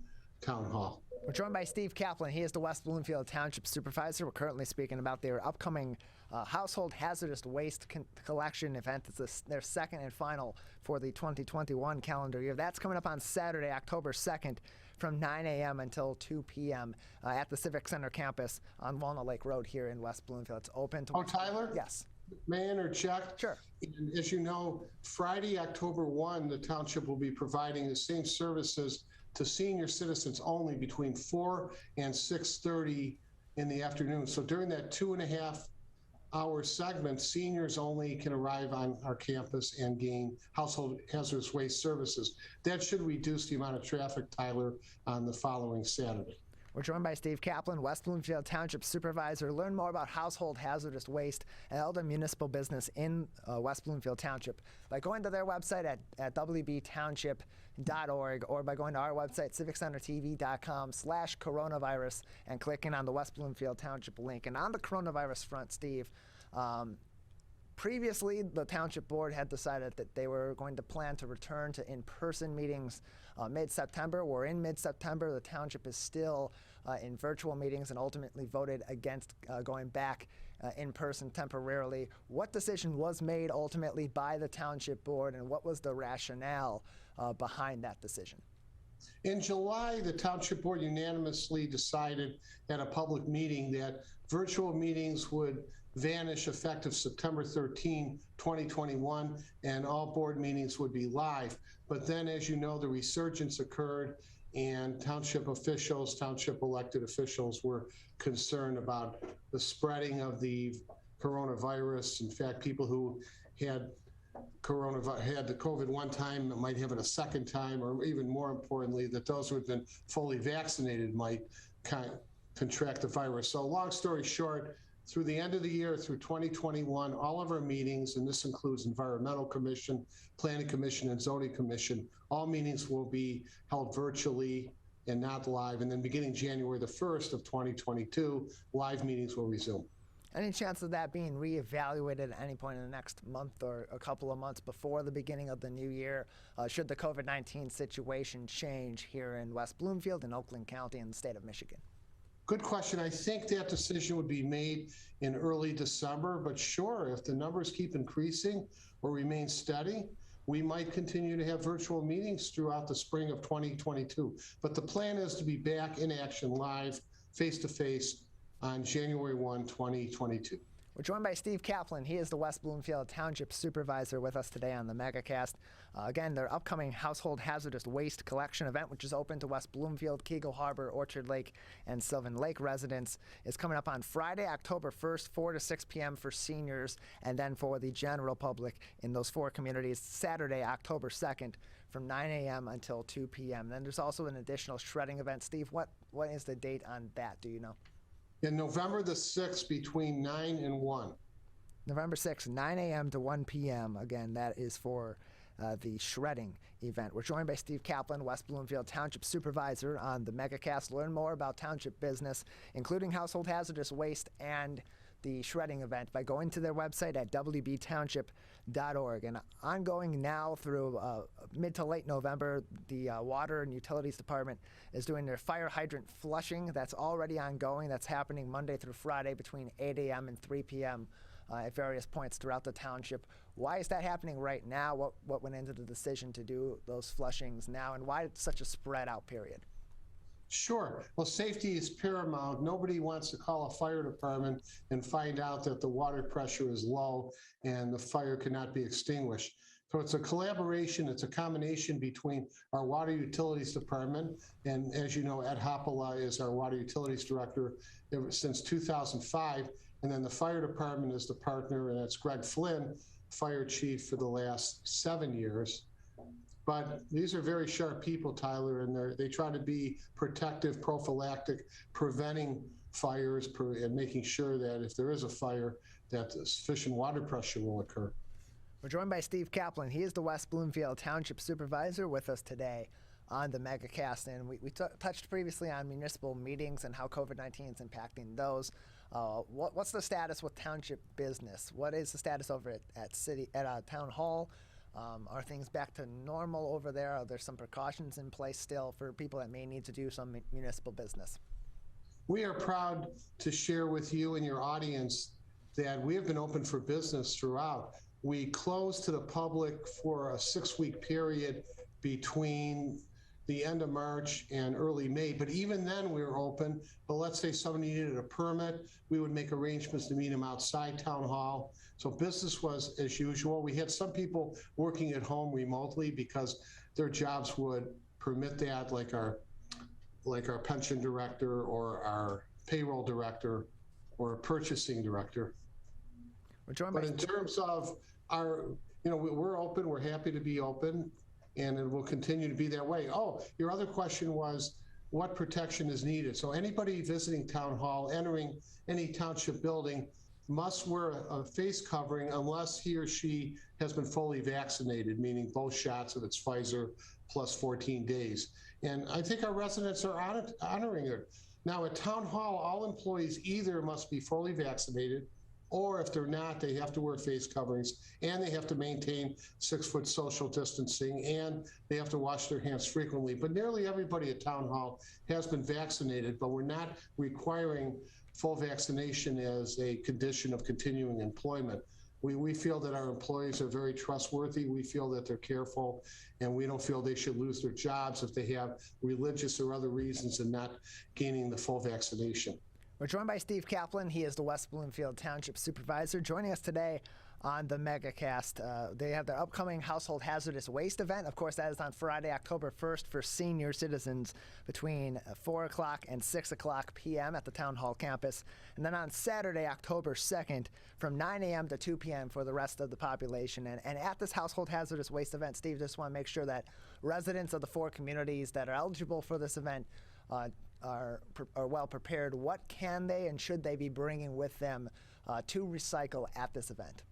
Town Hall. We're joined by Steve Kaplan. He is the West Bloomfield Township Supervisor. We're currently speaking about their upcoming household hazardous waste collection event. It's their second and final for the 2021 calendar year. That's coming up on Saturday, October 2nd from 9 a.m. until 2 p.m. At the Civic Center campus on Walnut Lake Road here in West Bloomfield. It's open to... Oh, Tyler? Yes. May I interject? Sure. And as you know, Friday, October 1, the township will be providing the same services to senior citizens only between 4 and 6:30 in the afternoon. So during that 2.5-hour segment, seniors only can arrive on our campus and gain household hazardous waste services. That should reduce the amount of traffic, Tyler, on the following Saturday. We're joined by Steve Kaplan, West Bloomfield Township Supervisor. Learn more about household hazardous waste and other municipal business in West Bloomfield Township by going to their website at wbtownship.org or by going to our website, civiccentertv.com/coronavirus, and clicking on the West Bloomfield Township link. And on the coronavirus front, Steve, previously, the Township Board had decided that they were going to plan to return to in-person meetings mid-September. We're in mid-September. The Township is still in virtual meetings and ultimately voted against going back in person temporarily. What decision was made ultimately by the Township Board, and what was the rationale behind that decision? In July, the Township Board unanimously decided at a public meeting that virtual meetings would vanish effective September 13, 2021, and all board meetings would be live. But then, as you know, the resurgence occurred, and township officials, township elected officials were concerned about the spreading of the coronavirus. In fact, people who had the COVID one time might have it a second time, or even more importantly, that those who had been fully vaccinated might contract the virus. So long story short, through the end of the year, through 2021, all of our meetings, and this includes Environmental Commission, Planning Commission, and Zoning Commission, all meetings will be held virtually and not live. And then beginning January the 1st of 2022, live meetings will resume. Any chance of that being reevaluated at any point in the next month or a couple of months before the beginning of the new year, should the COVID-19 situation change here in West Bloomfield and Oakland County and the state of Michigan? Good question. I think that decision would be made in early December, but sure, if the numbers keep increasing or remain steady, we might continue to have virtual meetings throughout the spring of 2022. But the plan is to be back in action live, face-to-face on January 1, 2022. We're joined by Steve Kaplan. He is the West Bloomfield Township Supervisor with us today on the Megacast. Again, their upcoming household hazardous waste collection event, which is open to West Bloomfield, Keagle Harbor, Orchard Lake, and Sylvan Lake residents, is coming up on Friday, October 1st, 4 to 6 p.m. for seniors, and then for the general public in those 4 communities, Saturday, October 2nd, from 9 a.m. until 2 p.m. Then there's also an additional shredding event. Steve, what is the date on that? Do you know? In November the 6th, between 9 and 1. November 6th, 9 a.m. to 1 p.m. Again, that is for the shredding event. We're joined by Steve Kaplan, West Bloomfield Township Supervisor, on the Megacast. Learn more about township business, including household hazardous waste and the shredding event, by going to their website at wbtownship.org. And ongoing now through mid to late November, the Water and Utilities Department is doing their fire hydrant flushing. That's already ongoing. That's happening Monday through Friday between 8 a.m. and 3 p.m. At various points throughout the township. Why is that happening right now? What went into the decision to do those flushings now, and why such a spread out period? Sure. Well, safety is paramount. Nobody wants to call a fire department and find out that the water pressure is low and the fire cannot be extinguished. So it's a collaboration, it's a combination between our Water Utilities Department, and as you know, Ed Hoppala is our Water Utilities Director since 2005, and then the Fire Department is the partner, and that's Greg Flynn, Fire Chief for the last 7 years. But these are very sharp people, Tyler, and they try to be protective, prophylactic, preventing fires, and making sure that if there is a fire, that sufficient water pressure will occur. We're joined by Steve Kaplan. He is the West Bloomfield Township Supervisor with us today on the Megacast. And we touched previously on municipal meetings and how COVID-19 is impacting those. What's the status with township business? What is the status over at Town Hall? Are things back to normal over there? Are there some precautions in place still for people that may need to do some municipal business? We are proud to share with you and your audience that we have been open for business throughout. We closed to the public for a 6-week period between the end of March and early May, but even then we were open. But let's say somebody needed a permit, we would make arrangements to meet them outside Town Hall. So business was as usual. We had some people working at home remotely because their jobs would permit that, like our pension director or our payroll director or purchasing director. But in terms of our, we're open, we're happy to be open, and it will continue to be that way. Oh, your other question was what protection is needed. So anybody visiting Town Hall, entering any township building, must wear a face covering unless he or she has been fully vaccinated, meaning both shots if it's Pfizer plus 14 days. And I think our residents are honoring it. Now at Town Hall, all employees either must be fully vaccinated, or if they're not, they have to wear face coverings, and they have to maintain 6-foot social distancing, and they have to wash their hands frequently. But nearly everybody at Town Hall has been vaccinated, but we're not requiring full vaccination as a condition of continuing employment. We feel that our employees are very trustworthy. We feel that they're careful, and we don't feel they should lose their jobs if they have religious or other reasons in not gaining the full vaccination. We're joined by Steve Kaplan. He is the West Bloomfield Township Supervisor. Joining us today on the Megacast. They have their upcoming Household Hazardous Waste event. Of course, that is on Friday, October 1st for senior citizens between 4 o'clock and 6 o'clock p.m. at the Town Hall campus. And then on Saturday, October 2nd from 9 a.m. to 2 p.m. for the rest of the population. And at this Household Hazardous Waste event, Steve, just want to make sure that residents of the 4 communities that are eligible for this event are well prepared. What can they and should they be bringing with them to recycle at this event?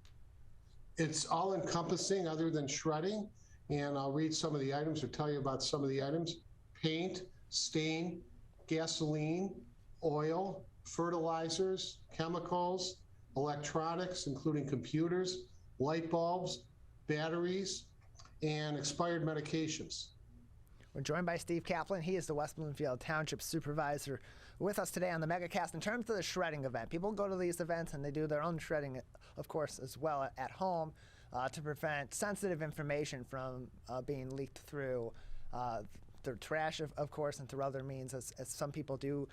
It's all encompassing other than shredding, and I'll read some of the items or tell you about some of the items. Paint, stain, gasoline, oil, fertilizers, chemicals, electronics, including computers, light bulbs, batteries, and expired medications. We're joined by Steve Kaplan. He is the West Bloomfield Township Supervisor with us today on the Megacast. In terms of the shredding event, people go to these events and they do their own shredding, of course, as well at home to prevent sensitive information from being leaked through trash, of course, and through other means, as some people do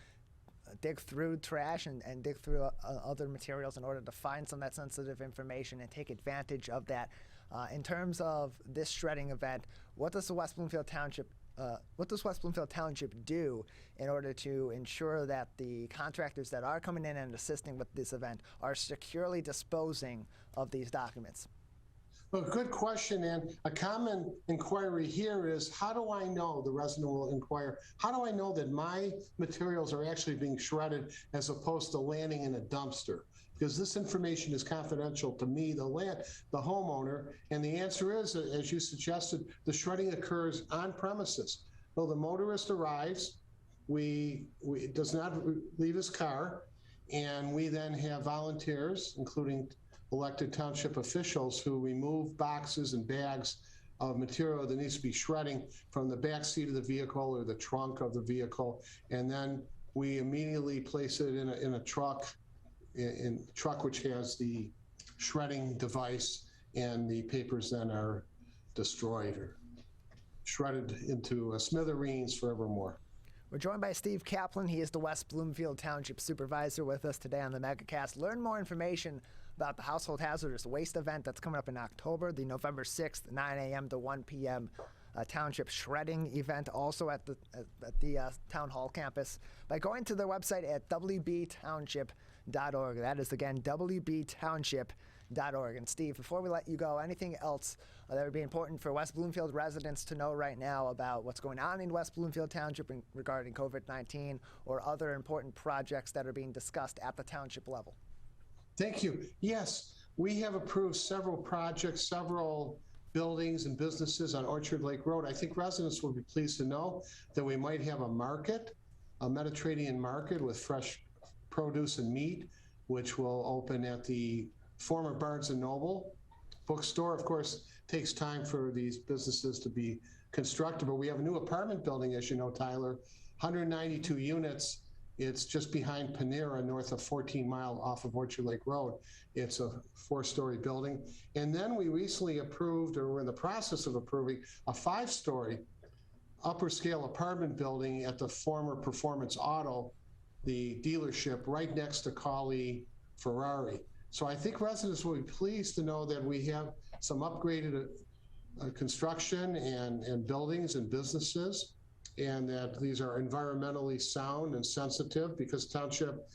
dig through trash and dig through other materials in order to find some of that sensitive information and take advantage of that. In terms of this shredding event, what does the West Bloomfield Township do in order to ensure that the contractors that are coming in and assisting with this event are securely disposing of these documents? Well, good question, and a common inquiry here is, how do I know, the resident will inquire, how do I know that my materials are actually being shredded as opposed to landing in a dumpster? Because this information is confidential to me, the homeowner, and the answer is, as you suggested, the shredding occurs on premises. So the motorist arrives, does not leave his car, and we then have volunteers, including elected township officials, who remove boxes and bags of material that needs to be shredding from the back seat of the vehicle or the trunk of the vehicle, and then we immediately place it in a truck, which has the shredding device, and the papers then are destroyed or shredded into smithereens forevermore. We're joined by Steve Kaplan. He is the West Bloomfield Township Supervisor with us today on the Megacast. Learn more information about the Household Hazardous Waste event that's coming up in October, the November 6th, 9 a.m. to 1 p.m. Township shredding event, also at the Town Hall campus, by going to their website at wbtownship.org. That is, again, wbtownship.org. And Steve, before we let you go, anything else that would be important for West Bloomfield residents to know right now about what's going on in West Bloomfield Township regarding COVID-19 or other important projects that are being discussed at the township level? Thank you. Yes, We have approved several projects, several buildings and businesses on Orchard Lake Road. I think residents will be pleased to know that we might have a market, a Mediterranean market with fresh produce and meat, which will open at the former Barnes & Noble bookstore. Of course, it takes time for these businesses to be constructed, but we have a new apartment building, as you know, Tyler, 192 units. It's just behind Panera, north of 14 Mile off of Orchard Lake Road. It's a 4-story building. And then we recently approved, or we're in the process of approving, a 5-story upper scale apartment building at the former Performance Auto, the dealership right next to Cawley Ferrari. So I think residents will be pleased to know that we have some upgraded construction and buildings and businesses, and that these are environmentally sound and sensitive, because Township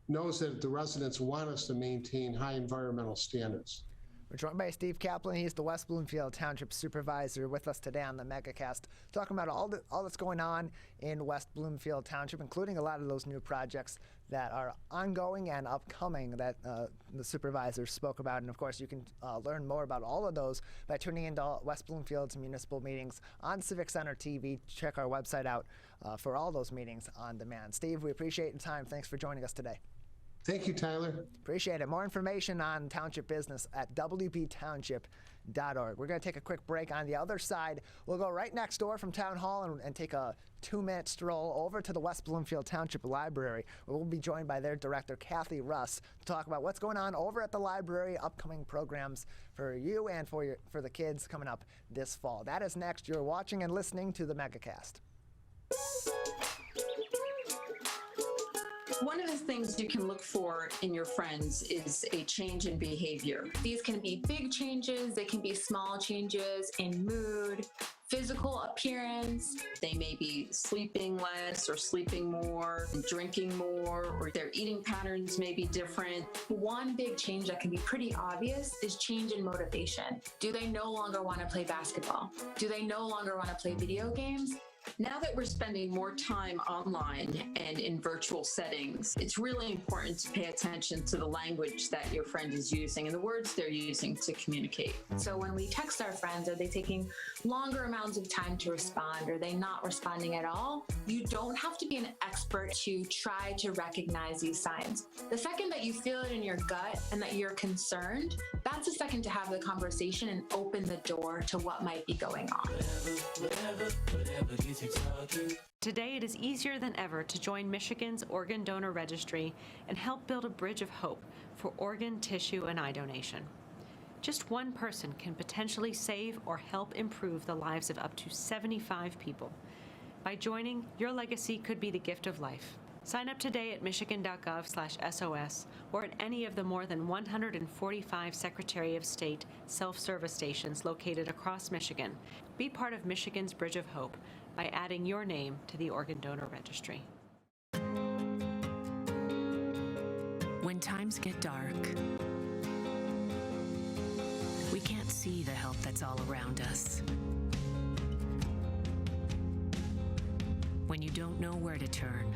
knows that the residents want us to maintain high environmental standards. We're joined by Steve Kaplan. He's the West Bloomfield Township Supervisor with us today on the Megacast, talking about all that's going on in West Bloomfield Township, including a lot of those new projects that are ongoing and upcoming that the supervisor spoke about. And of course, you can learn more about all of those by tuning into West Bloomfield's municipal meetings on Civic Center TV. Check our website out for all those meetings on demand. Steve, we appreciate your time. Thanks for joining us today. Thank you, Tyler. Appreciate it. More information on Township business at wbtownship.org. We're going to take a quick break. On the other side, we'll go right next door from Town Hall and take a 2-minute stroll over to the West Bloomfield Township Library, where we'll be joined by their director, Cathy Russ, to talk about what's going on over at the library, upcoming programs for you and for the kids coming up this fall. That is next. You're watching and listening to the Megacast. One of the things you can look for in your friends is a change in behavior. These can be big changes, they can be small changes in mood, physical appearance. They may be sleeping less or sleeping more, drinking more, or their eating patterns may be different. One big change that can be pretty obvious is change in motivation. Do they no longer want to play basketball? Do they no longer want to play video games? Now that we're spending more time online and in virtual settings, it's really important to pay attention to the language that your friend is using and the words they're using to communicate. So when we text our friends, are they taking longer amounts of time to respond? Are they not responding at all? You don't have to be an expert to try to recognize these signs. The second that you feel it in your gut and that you're concerned, that's a second to have the conversation and open the door to what might be going on. Today, it is easier than ever to join Michigan's Organ Donor Registry and help build a bridge of hope for organ, tissue, and eye donation. Just one person can potentially save or help improve the lives of up to 75 people. By joining, your legacy could be the gift of life. Sign up today at michigan.gov/SOS or at any of the more than 145 Secretary of State self-service stations located across Michigan. Be part of Michigan's Bridge of Hope by adding your name to the Organ Donor Registry. When times get dark, we can't see the help that's all around us. When you don't know where to turn,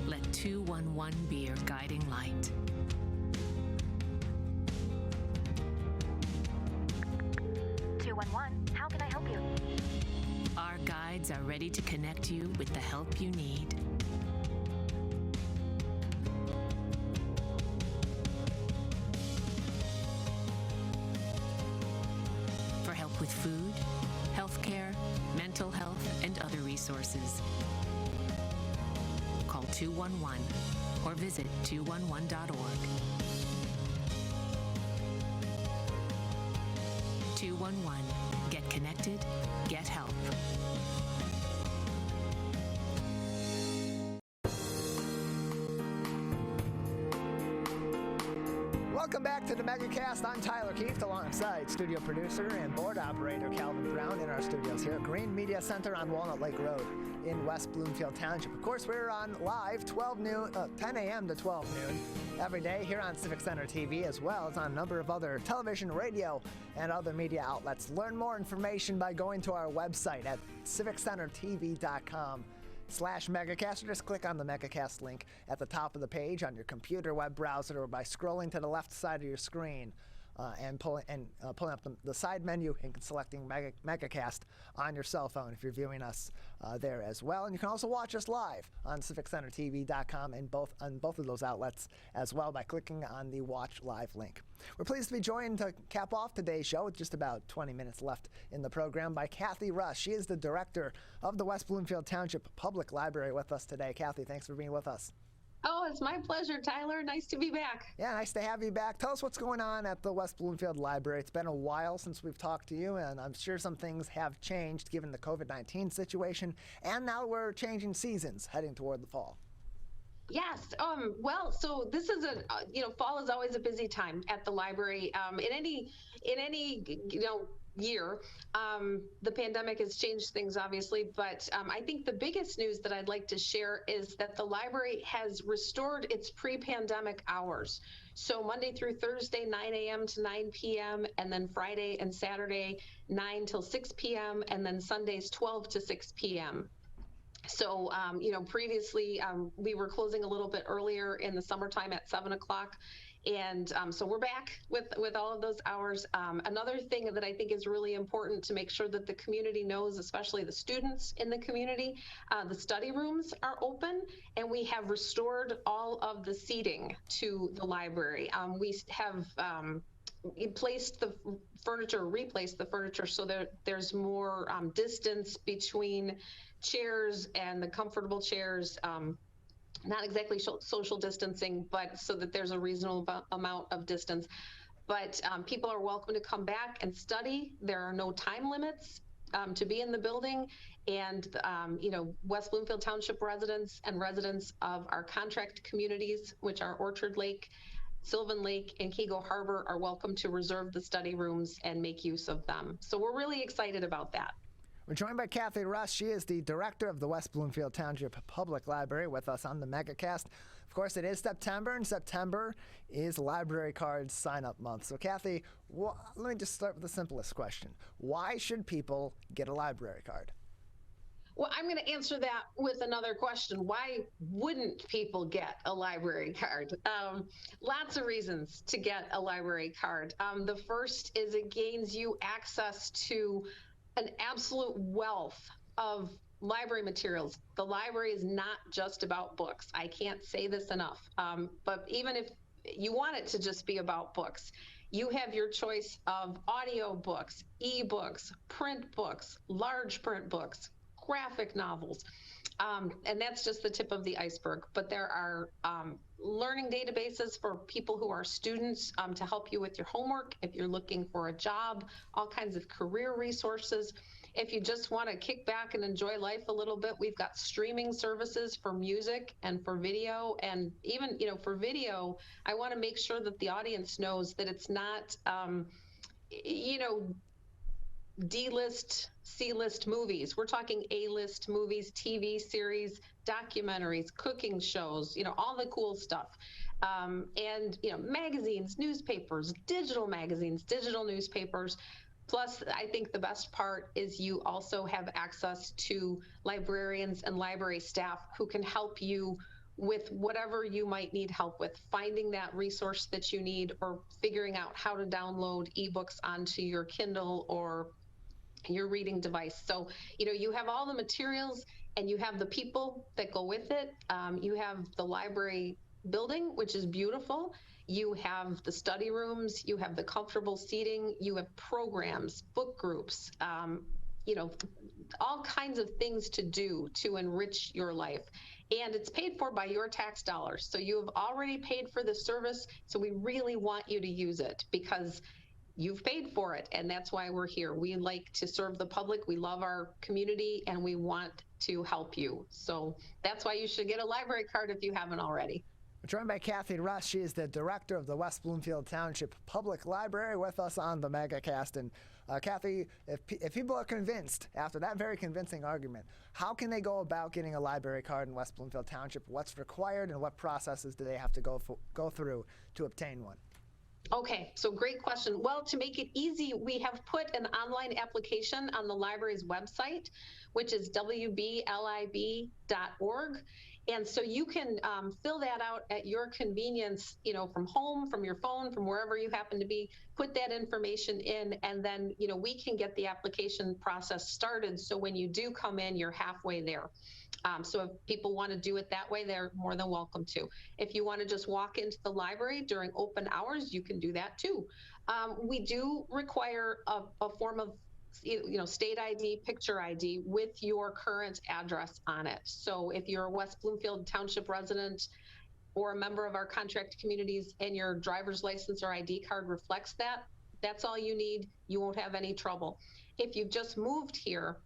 let 211 be your guiding light. How can I help you? Our guides are ready to connect you with the help you need. For help with food, healthcare, mental health, and other resources, call 211 or visit 211.org. 211. Get connected, get help. Welcome back to the Megacast. I'm Tyler Keefe, alongside studio producer and board operator Calvin Brown in our studios here at Green Media Center on Walnut Lake Road in West Bloomfield Township. Of course, we're on live 10 a.m. to 12 noon every day here on Civic Center TV, as well as on a number of other television, radio, and other media outlets. Learn more information by going to our website at civiccentertv.com. Megacast, or just click on the Megacast link at the top of the page on your computer, web browser, or by scrolling to the left side of your screen and pulling up the side menu and selecting Megacast on your cell phone if you're viewing us there as well. And you can also watch us live on CivicCenterTV.com and on both of those outlets as well by clicking on the Watch Live link. We're pleased to be joined to cap off today's show with just about 20 minutes left in the program by Cathy Russ. She is the director of the West Bloomfield Township Public Library with us today. Cathy, thanks for being with us. Oh, it's my pleasure, Tyler. Nice to be back. Yeah, nice to have you back. Tell us what's going on at the West Bloomfield Library. It's been a while since we've talked to you, and I'm sure some things have changed given the COVID-19 situation, and now we're changing seasons heading toward the fall. Yes. Well, so this is fall is always a busy time at the library. In any year, the pandemic has changed things, obviously, but I think the biggest news that I'd like to share is that the library has restored its pre-pandemic hours. So Monday through Thursday, 9 a.m. to 9 p.m., and then Friday and Saturday, 9 till 6 p.m., and then Sundays, 12 to 6 p.m. So, previously we were closing a little bit earlier in the summertime at 7 o'clock. And so we're back with all of those hours. Another thing that I think is really important to make sure that the community knows, especially the students in the community, the study rooms are open, and we have restored all of the seating to the library. We have replaced the furniture so that there's more distance between chairs and the comfortable chairs. Not exactly social distancing, but so that there's a reasonable amount of distance. But people are welcome to come back and study. There are no time limits to be in the building. And, West Bloomfield Township residents and residents of our contract communities, which are Orchard Lake, Sylvan Lake, and Keego Harbor, are welcome to reserve the study rooms and make use of them. So we're really excited about that. We're joined by Cathy Russ. She is the director of the West Bloomfield Township Public Library with us on the Megacast. Of course, it is September, and September is library card sign-up month. So, Cathy, let me just start with the simplest question. Why should people get a library card? Well, I'm going to answer that with another question. Why wouldn't people get a library card? Lots of reasons to get a library card. The first is it gains you access to an absolute wealth of library materials. The library is not just about books. I can't say this enough. But even if you want it to just be about books, you have your choice of audio books, e-books, print books, large print books, graphic novels. And that's just the tip of the iceberg. But there are learning databases for people who are students to help you with your homework. If you're looking for a job, all kinds of career resources. If you just want to kick back and enjoy life a little bit, we've got streaming services for music and for video. And even, for video, I want to make sure that the audience knows that it's not, D-list, C-list movies. We're talking A-list movies, TV series, documentaries, cooking shows, all the cool stuff. And, magazines, newspapers, digital magazines, digital newspapers. Plus, I think the best part is you also have access to librarians and library staff who can help you with whatever you might need help with, finding that resource that you need or figuring out how to download ebooks onto your Kindle or your reading device. So, you have all the materials and you have the people that go with it. You have the library building, which is beautiful. You have the study rooms, you have the comfortable seating, you have programs, book groups, all kinds of things to do to enrich your life. And it's paid for by your tax dollars. So you have already paid for the service. So we really want you to use it because you've paid for it. And that's why we're here. We like to serve the public. We love our community and we want to help you. So that's why you should get a library card if you haven't already. We're joined by Cathy Russ. She is the director of the West Bloomfield Township Public Library with us on the Megacast. And Cathy, if people are convinced after that very convincing argument, how can they go about getting a library card in West Bloomfield Township? What's required and what processes do they have to go through to obtain one? Okay, so great question. Well, to make it easy, we have put an online application on the library's website, which is wblib.org. And so you can fill that out at your convenience, from home, from your phone, from wherever you happen to be, put that information in, and then, we can get the application process started. So when you do come in, you're halfway there. So if people want to do it that way, they're more than welcome to. If you want to just walk into the library during open hours, you can do that too. We do require a form of state ID, picture ID with your current address on it. So if you're a West Bloomfield Township resident or a member of our contract communities and your driver's license or ID card reflects that, that's all you need. You won't have any trouble. If you've just moved here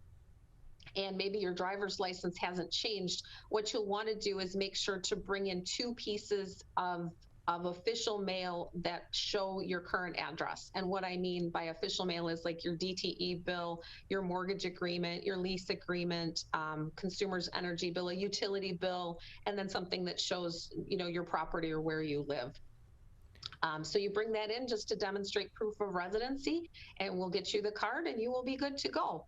and maybe your driver's license hasn't changed, what you'll want to do is make sure to bring in 2 pieces of official mail that show your current address. And what I mean by official mail is like your DTE bill, your mortgage agreement, your lease agreement, consumer's energy bill, a utility bill, and then something that shows, your property or where you live. So you bring that in just to demonstrate proof of residency, and we'll get you the card and you will be good to go.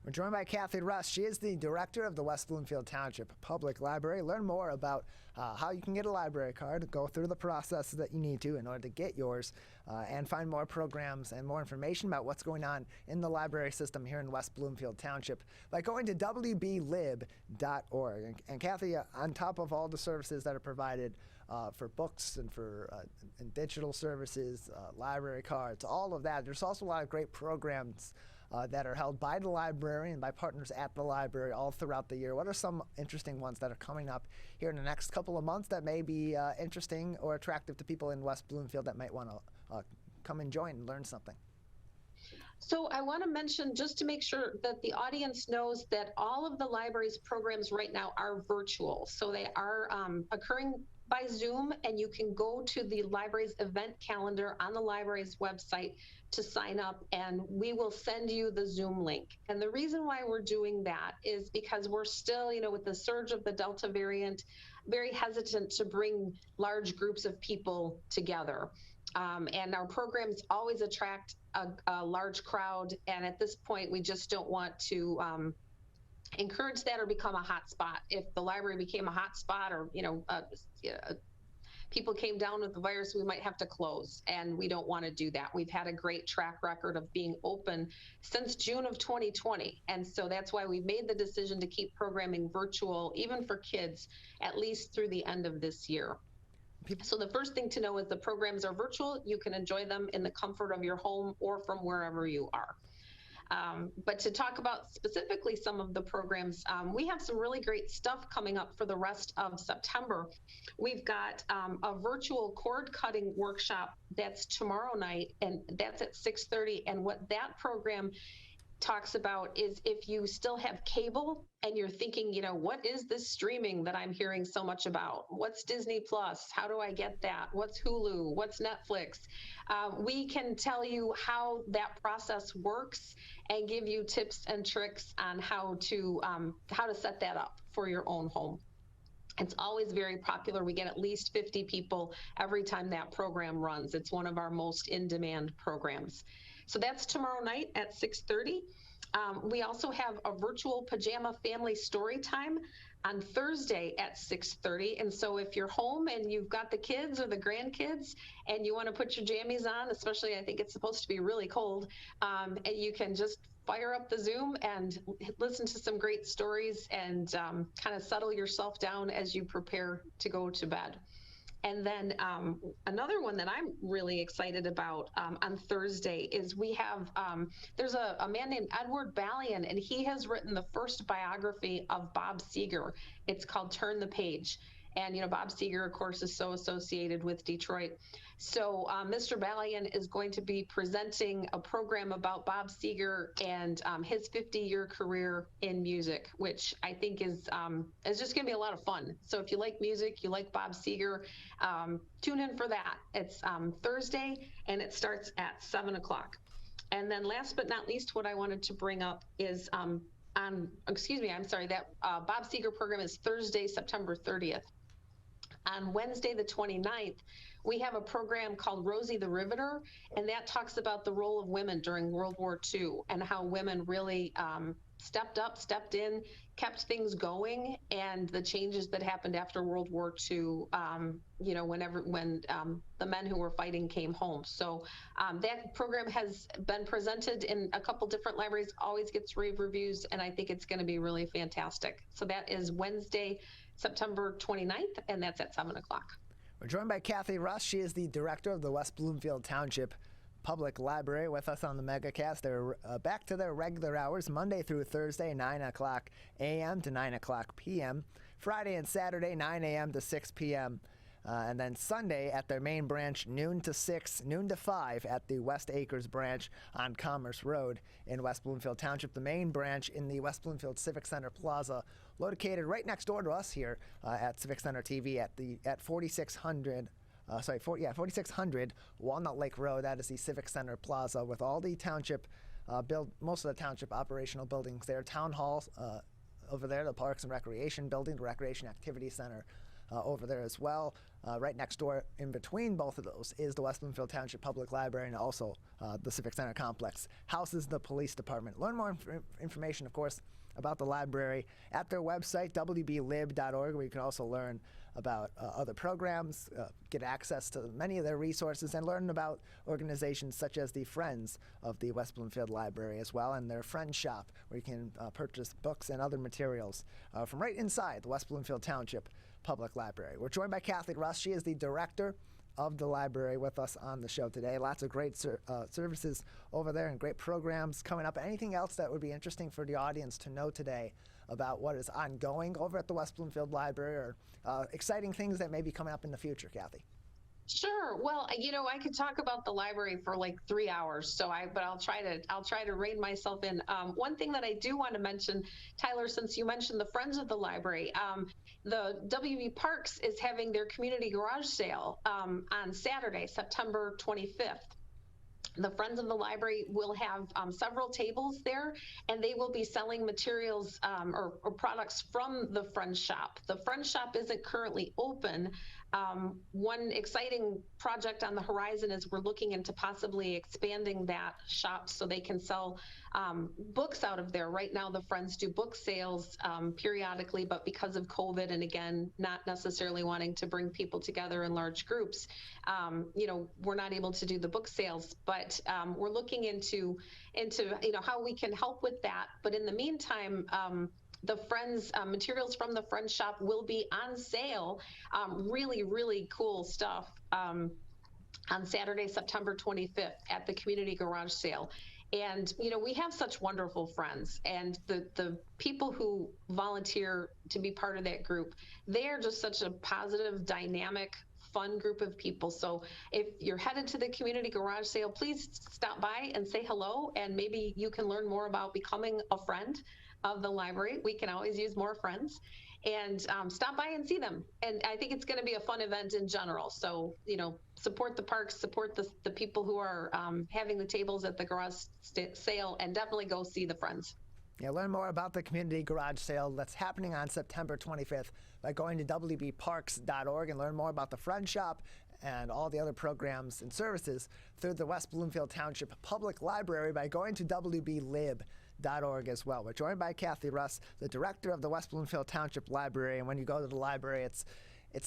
We're joined by Cathy Russ. She is the director of the West Bloomfield Township Public Library. Learn more about how you can get a library card, go through the process that you need to in order to get yours, and find more programs and more information about what's going on in the library system here in West Bloomfield Township by going to wblib.org. And Cathy, on top of all the services that are provided for books and for and digital services, library cards, all of that, there's also a lot of great programs that are held by the library and by partners at the library all throughout the year. What are some interesting ones that are coming up here in the next couple of months that may be interesting or attractive to people in West Bloomfield that might want to come and join and learn something? So I want to mention, just to make sure that the audience knows, that all of the library's programs right now are virtual. So they are occurring by Zoom, and you can go to the library's event calendar on the library's website to sign up, and we will send you the Zoom link. And the reason why we're doing that is because we're still, with the surge of the Delta variant, very hesitant to bring large groups of people together. And our programs always attract a large crowd, and at this point, we just don't want to encourage that or become a hot spot. If the library became a hot spot, or people came down with the virus, we might have to close, and we don't want to do that. We've had a great track record of being open since June of 2020, and so that's why we've made the decision to keep programming virtual, even for kids, at least through the end of this year. So the first thing to know is the programs are virtual. You can enjoy them in the comfort of your home or from wherever you are. But to talk about specifically some of the programs, we have some really great stuff coming up for the rest of September. We've got a virtual cord cutting workshop that's tomorrow night, and that's at 6:30. And what that program talks about is, if you still have cable and you're thinking, what is this streaming that I'm hearing so much about? What's Disney Plus? How do I get that? What's Hulu? What's Netflix? We can tell you how that process works and give you tips and tricks on how to set that up for your own home. It's always very popular. We get at least 50 people every time that program runs. It's one of our most in-demand programs. So that's tomorrow night at 6:30. We also have a virtual pajama family story time on Thursday at 6:30. And so if you're home and you've got the kids or the grandkids and you want to put your jammies on, especially I think it's supposed to be really cold, and you can just fire up the Zoom and listen to some great stories and kind of settle yourself down as you prepare to go to bed. And then another one that I'm really excited about on Thursday is we have, there's a man named Edward Ballion, and he has written the first biography of Bob Seger. It's called Turn the Page. And, Bob Seger, of course, is so associated with Detroit. So Mr. Ballion is going to be presenting a program about Bob Seger and his 50-year career in music, which I think is just going to be a lot of fun. So if you like music, you like Bob Seger, tune in for that. It's Thursday, and it starts at 7 o'clock. And then last but not least, what I wanted to bring up is that Bob Seger program is Thursday, September 30th. On Wednesday, the 29th, we have a program called Rosie the Riveter, and that talks about the role of women during World War II and how women really stepped up, stepped in, kept things going, and the changes that happened after World War II, when the men who were fighting came home. So that program has been presented in a couple different libraries, always gets rave reviews, and I think it's going to be really fantastic. So that is Wednesday, September 29th, and that's at 7 o'clock. We're joined by Cathy Russ. She is the director of the West Bloomfield Township Public Library with us on the Megacast. They're back to their regular hours, Monday through Thursday, 9 o'clock a.m. to 9 o'clock p.m., Friday and Saturday, 9 a.m. to 6 p.m., and then Sunday at their main branch, noon to 6, noon to 5 at the West Acres branch on Commerce Road in West Bloomfield Township. The main branch in the West Bloomfield Civic Center Plaza, located right next door to us here at Civic Center TV at 4600 Walnut Lake Road. That is the Civic Center Plaza with all the township, most of the township operational buildings there. Town Hall over there, the Parks and Recreation Building, the Recreation Activity Center over there as well. Right next door, in between both of those, is the West Bloomfield Township Public Library and also the Civic Center Complex. Houses the police department. Learn more information, of course, about the library at their website, wblib.org, where you can also learn about other programs, get access to many of their resources, and learn about organizations such as the Friends of the West Bloomfield Library as well, and their Friend Shop, where you can purchase books and other materials from right inside the West Bloomfield Township Public Library. We're joined by Cathy Russ. She is the director of the library with us on the show today. Lots of great services over there and great programs coming up. Anything else that would be interesting for the audience to know today about what is ongoing over at the West Bloomfield Library, or exciting things that may be coming up in the future, Cathy? Sure. Well, I could talk about the library for like 3 hours. But I'll try to rein myself in. One thing that I do want to mention, Tyler, since you mentioned the Friends of the Library, the WB Parks is having their community garage sale on Saturday, September 25th. The Friends of the Library will have several tables there, and they will be selling materials or products from the Friends Shop. The Friends Shop isn't currently open. One exciting project on the horizon is we're looking into possibly expanding that shop so they can sell books out of there. Right now, the Friends do book sales periodically, but because of COVID, and again, not necessarily wanting to bring people together in large groups, we're not able to do the book sales. But we're looking into how we can help with that. But in the meantime, the Friends materials from the Friends Shop will be on sale. Really, really cool stuff on Saturday, September 25th at the community garage sale. And, we have such wonderful friends, and the people who volunteer to be part of that group, they are just such a positive, dynamic, fun group of people. So if you're headed to the community garage sale, please stop by and say hello, and maybe you can learn more about becoming a friend of the library. We can always use more friends, and stop by and see them. And I think it's going to be a fun event in general. So, support the parks, support the people who are having the tables at the garage sale, and definitely go see the Friends. Yeah, learn more about the community garage sale that's happening on September 25th by going to wbparks.org, and learn more about the Friend Shop and all the other programs and services through the West Bloomfield Township Public Library by going to wblib.org as well. We're joined by Cathy Russ, the director of the West Bloomfield Township Library, and when you go to the library, it's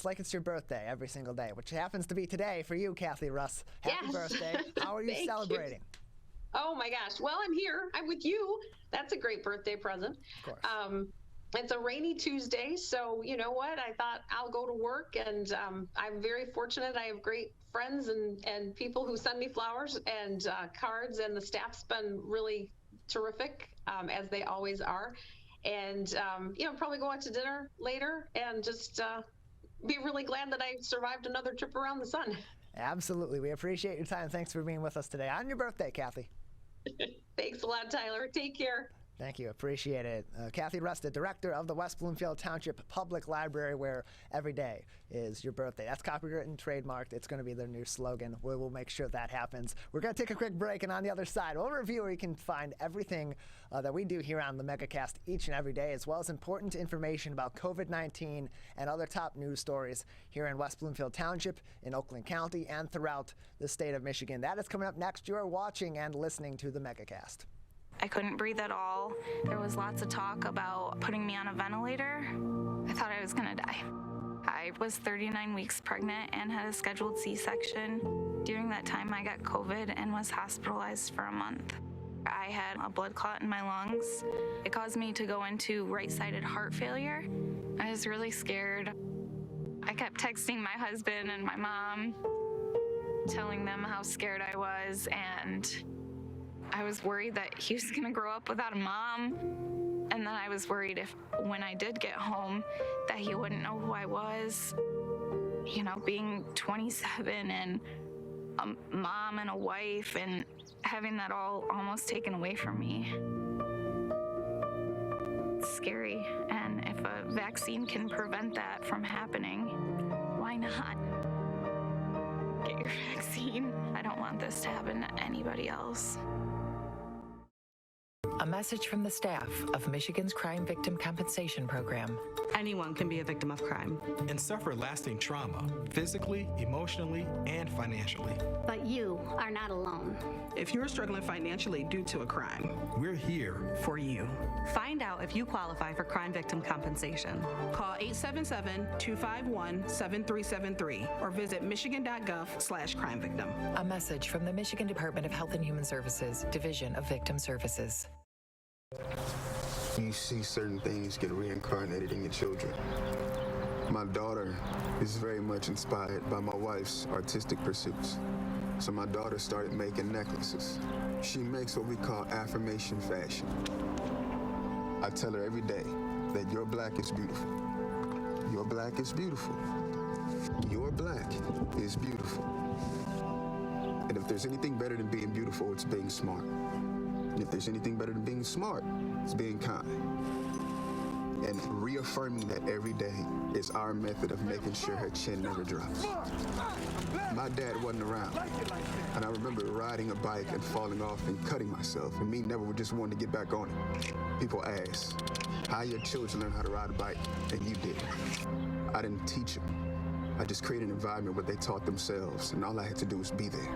like it's your birthday every single day, which happens to be today for you, Cathy Russ. Happy birthday. How are you celebrating? Oh my gosh. Well, I'm here. I'm with you. That's a great birthday present. Of course. It's a rainy Tuesday, so you know what? I thought I'll go to work, and I'm very fortunate. I have great friends and people who send me flowers and cards, and the staff's been really terrific, as they always are. And probably go out to dinner later, and just be really glad that I survived another trip around the sun. Absolutely. We appreciate your time. Thanks for being with us today on your birthday, Cathy. Thanks a lot, Tyler. Take care. Thank you. Appreciate it. Cathy Russ, the director of the West Bloomfield Township Public Library, where every day is your birthday. That's copywritten, trademarked. It's going to be their new slogan. We will make sure that happens. We're going to take a quick break, and on the other side, we'll review where you can find everything that we do here on the Megacast each and every day, as well as important information about COVID-19 and other top news stories here in West Bloomfield Township, in Oakland County, and throughout the state of Michigan. That is coming up next. You are watching and listening to the Megacast. I couldn't breathe at all. There was lots of talk about putting me on a ventilator. I thought I was gonna die. I was 39 weeks pregnant and had a scheduled C-section. During that time, I got COVID and was hospitalized for a month. I had a blood clot in my lungs. It caused me to go into right-sided heart failure. I was really scared. I kept texting my husband and my mom, telling them how scared I was, and I was worried that he was gonna grow up without a mom. And then I was worried if, when I did get home, that he wouldn't know who I was. You know, being 27 and a mom and a wife and having that all almost taken away from me. It's scary. And if a vaccine can prevent that from happening, why not? Get your vaccine. I don't want this to happen to anybody else. A message from the staff of Michigan's Crime Victim Compensation Program. Anyone can be a victim of crime and suffer lasting trauma, physically, emotionally, and financially. But you are not alone. If you're struggling financially due to a crime, we're here for you. Find out if you qualify for crime victim compensation. Call 877-251-7373 or visit michigan.gov/crime-victim. A message from the Michigan Department of Health and Human Services, Division of Victim Services. You see certain things get reincarnated in your children. My daughter is very much inspired by my wife's artistic pursuits. So my daughter started making necklaces. She makes what we call affirmation fashion. I tell her every day that your black is beautiful. Your black is beautiful. Your black is beautiful. And if there's anything better than being beautiful, it's being smart. And if there's anything better than being smart, it's being kind. And reaffirming that every day is our method of making sure her chin never drops. My dad wasn't around, and I remember riding a bike and falling off and cutting myself, and me never just wanted to get back on it. People ask, how your children learn how to ride a bike, and you did. I didn't teach them. I just created an environment where they taught themselves, and all I had to do was be there.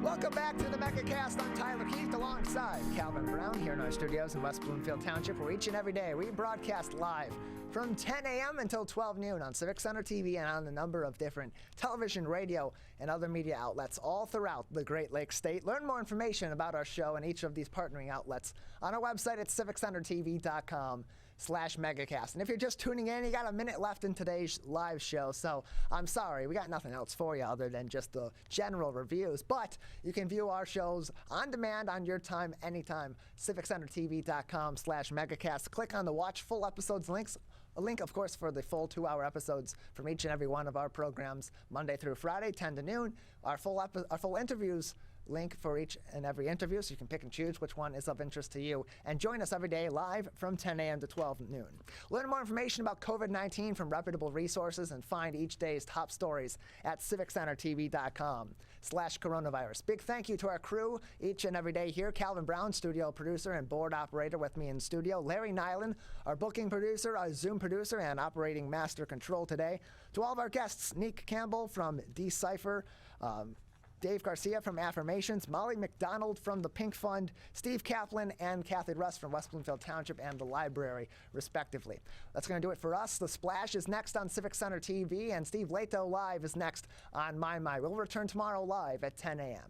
Welcome back to the Megacast. I'm Tyler Keith alongside Calvin Brown here in our studios in West Bloomfield Township, where each and every day we broadcast live from 10 a.m. until 12 noon on Civic Center TV and on a number of different television, radio, and other media outlets all throughout the Great Lakes State. Learn more information about our show and each of these partnering outlets on our website at civiccentertv.com/megacast. And if you're just tuning in, you got a minute left in today's live show, so I'm sorry, we got nothing else for you other than just the general reviews. But you can view our shows on demand on your time, anytime. civiccentertv.com/megacast. Click on the Watch Full Episodes links. A link, of course, for the full 2-hour episodes from each and every one of our programs, Monday through Friday, 10 to noon. Our full interviews link for each and every interview, so you can pick and choose which one is of interest to you. And join us every day live from 10 a.m. to 12 noon. Learn more information about COVID-19 from reputable resources and find each day's top stories at civiccentertv.com/coronavirus. Big thank you to our crew each and every day here. Calvin Brown, studio producer and board operator with me in studio. Larry Nyland, our booking producer, our Zoom producer, and operating master control today. To all of our guests, Nique Campbell from Cipher, Dave Garcia from Affirmations, Molly Macdonald from the Pink Fund, Steve Kaplan and Cathy Russ from West Bloomfield Township and the library, respectively. That's going to do it for us. The Splash is next on Civic Center TV, and Steve Leto Live is next on My. We'll return tomorrow live at 10 a.m.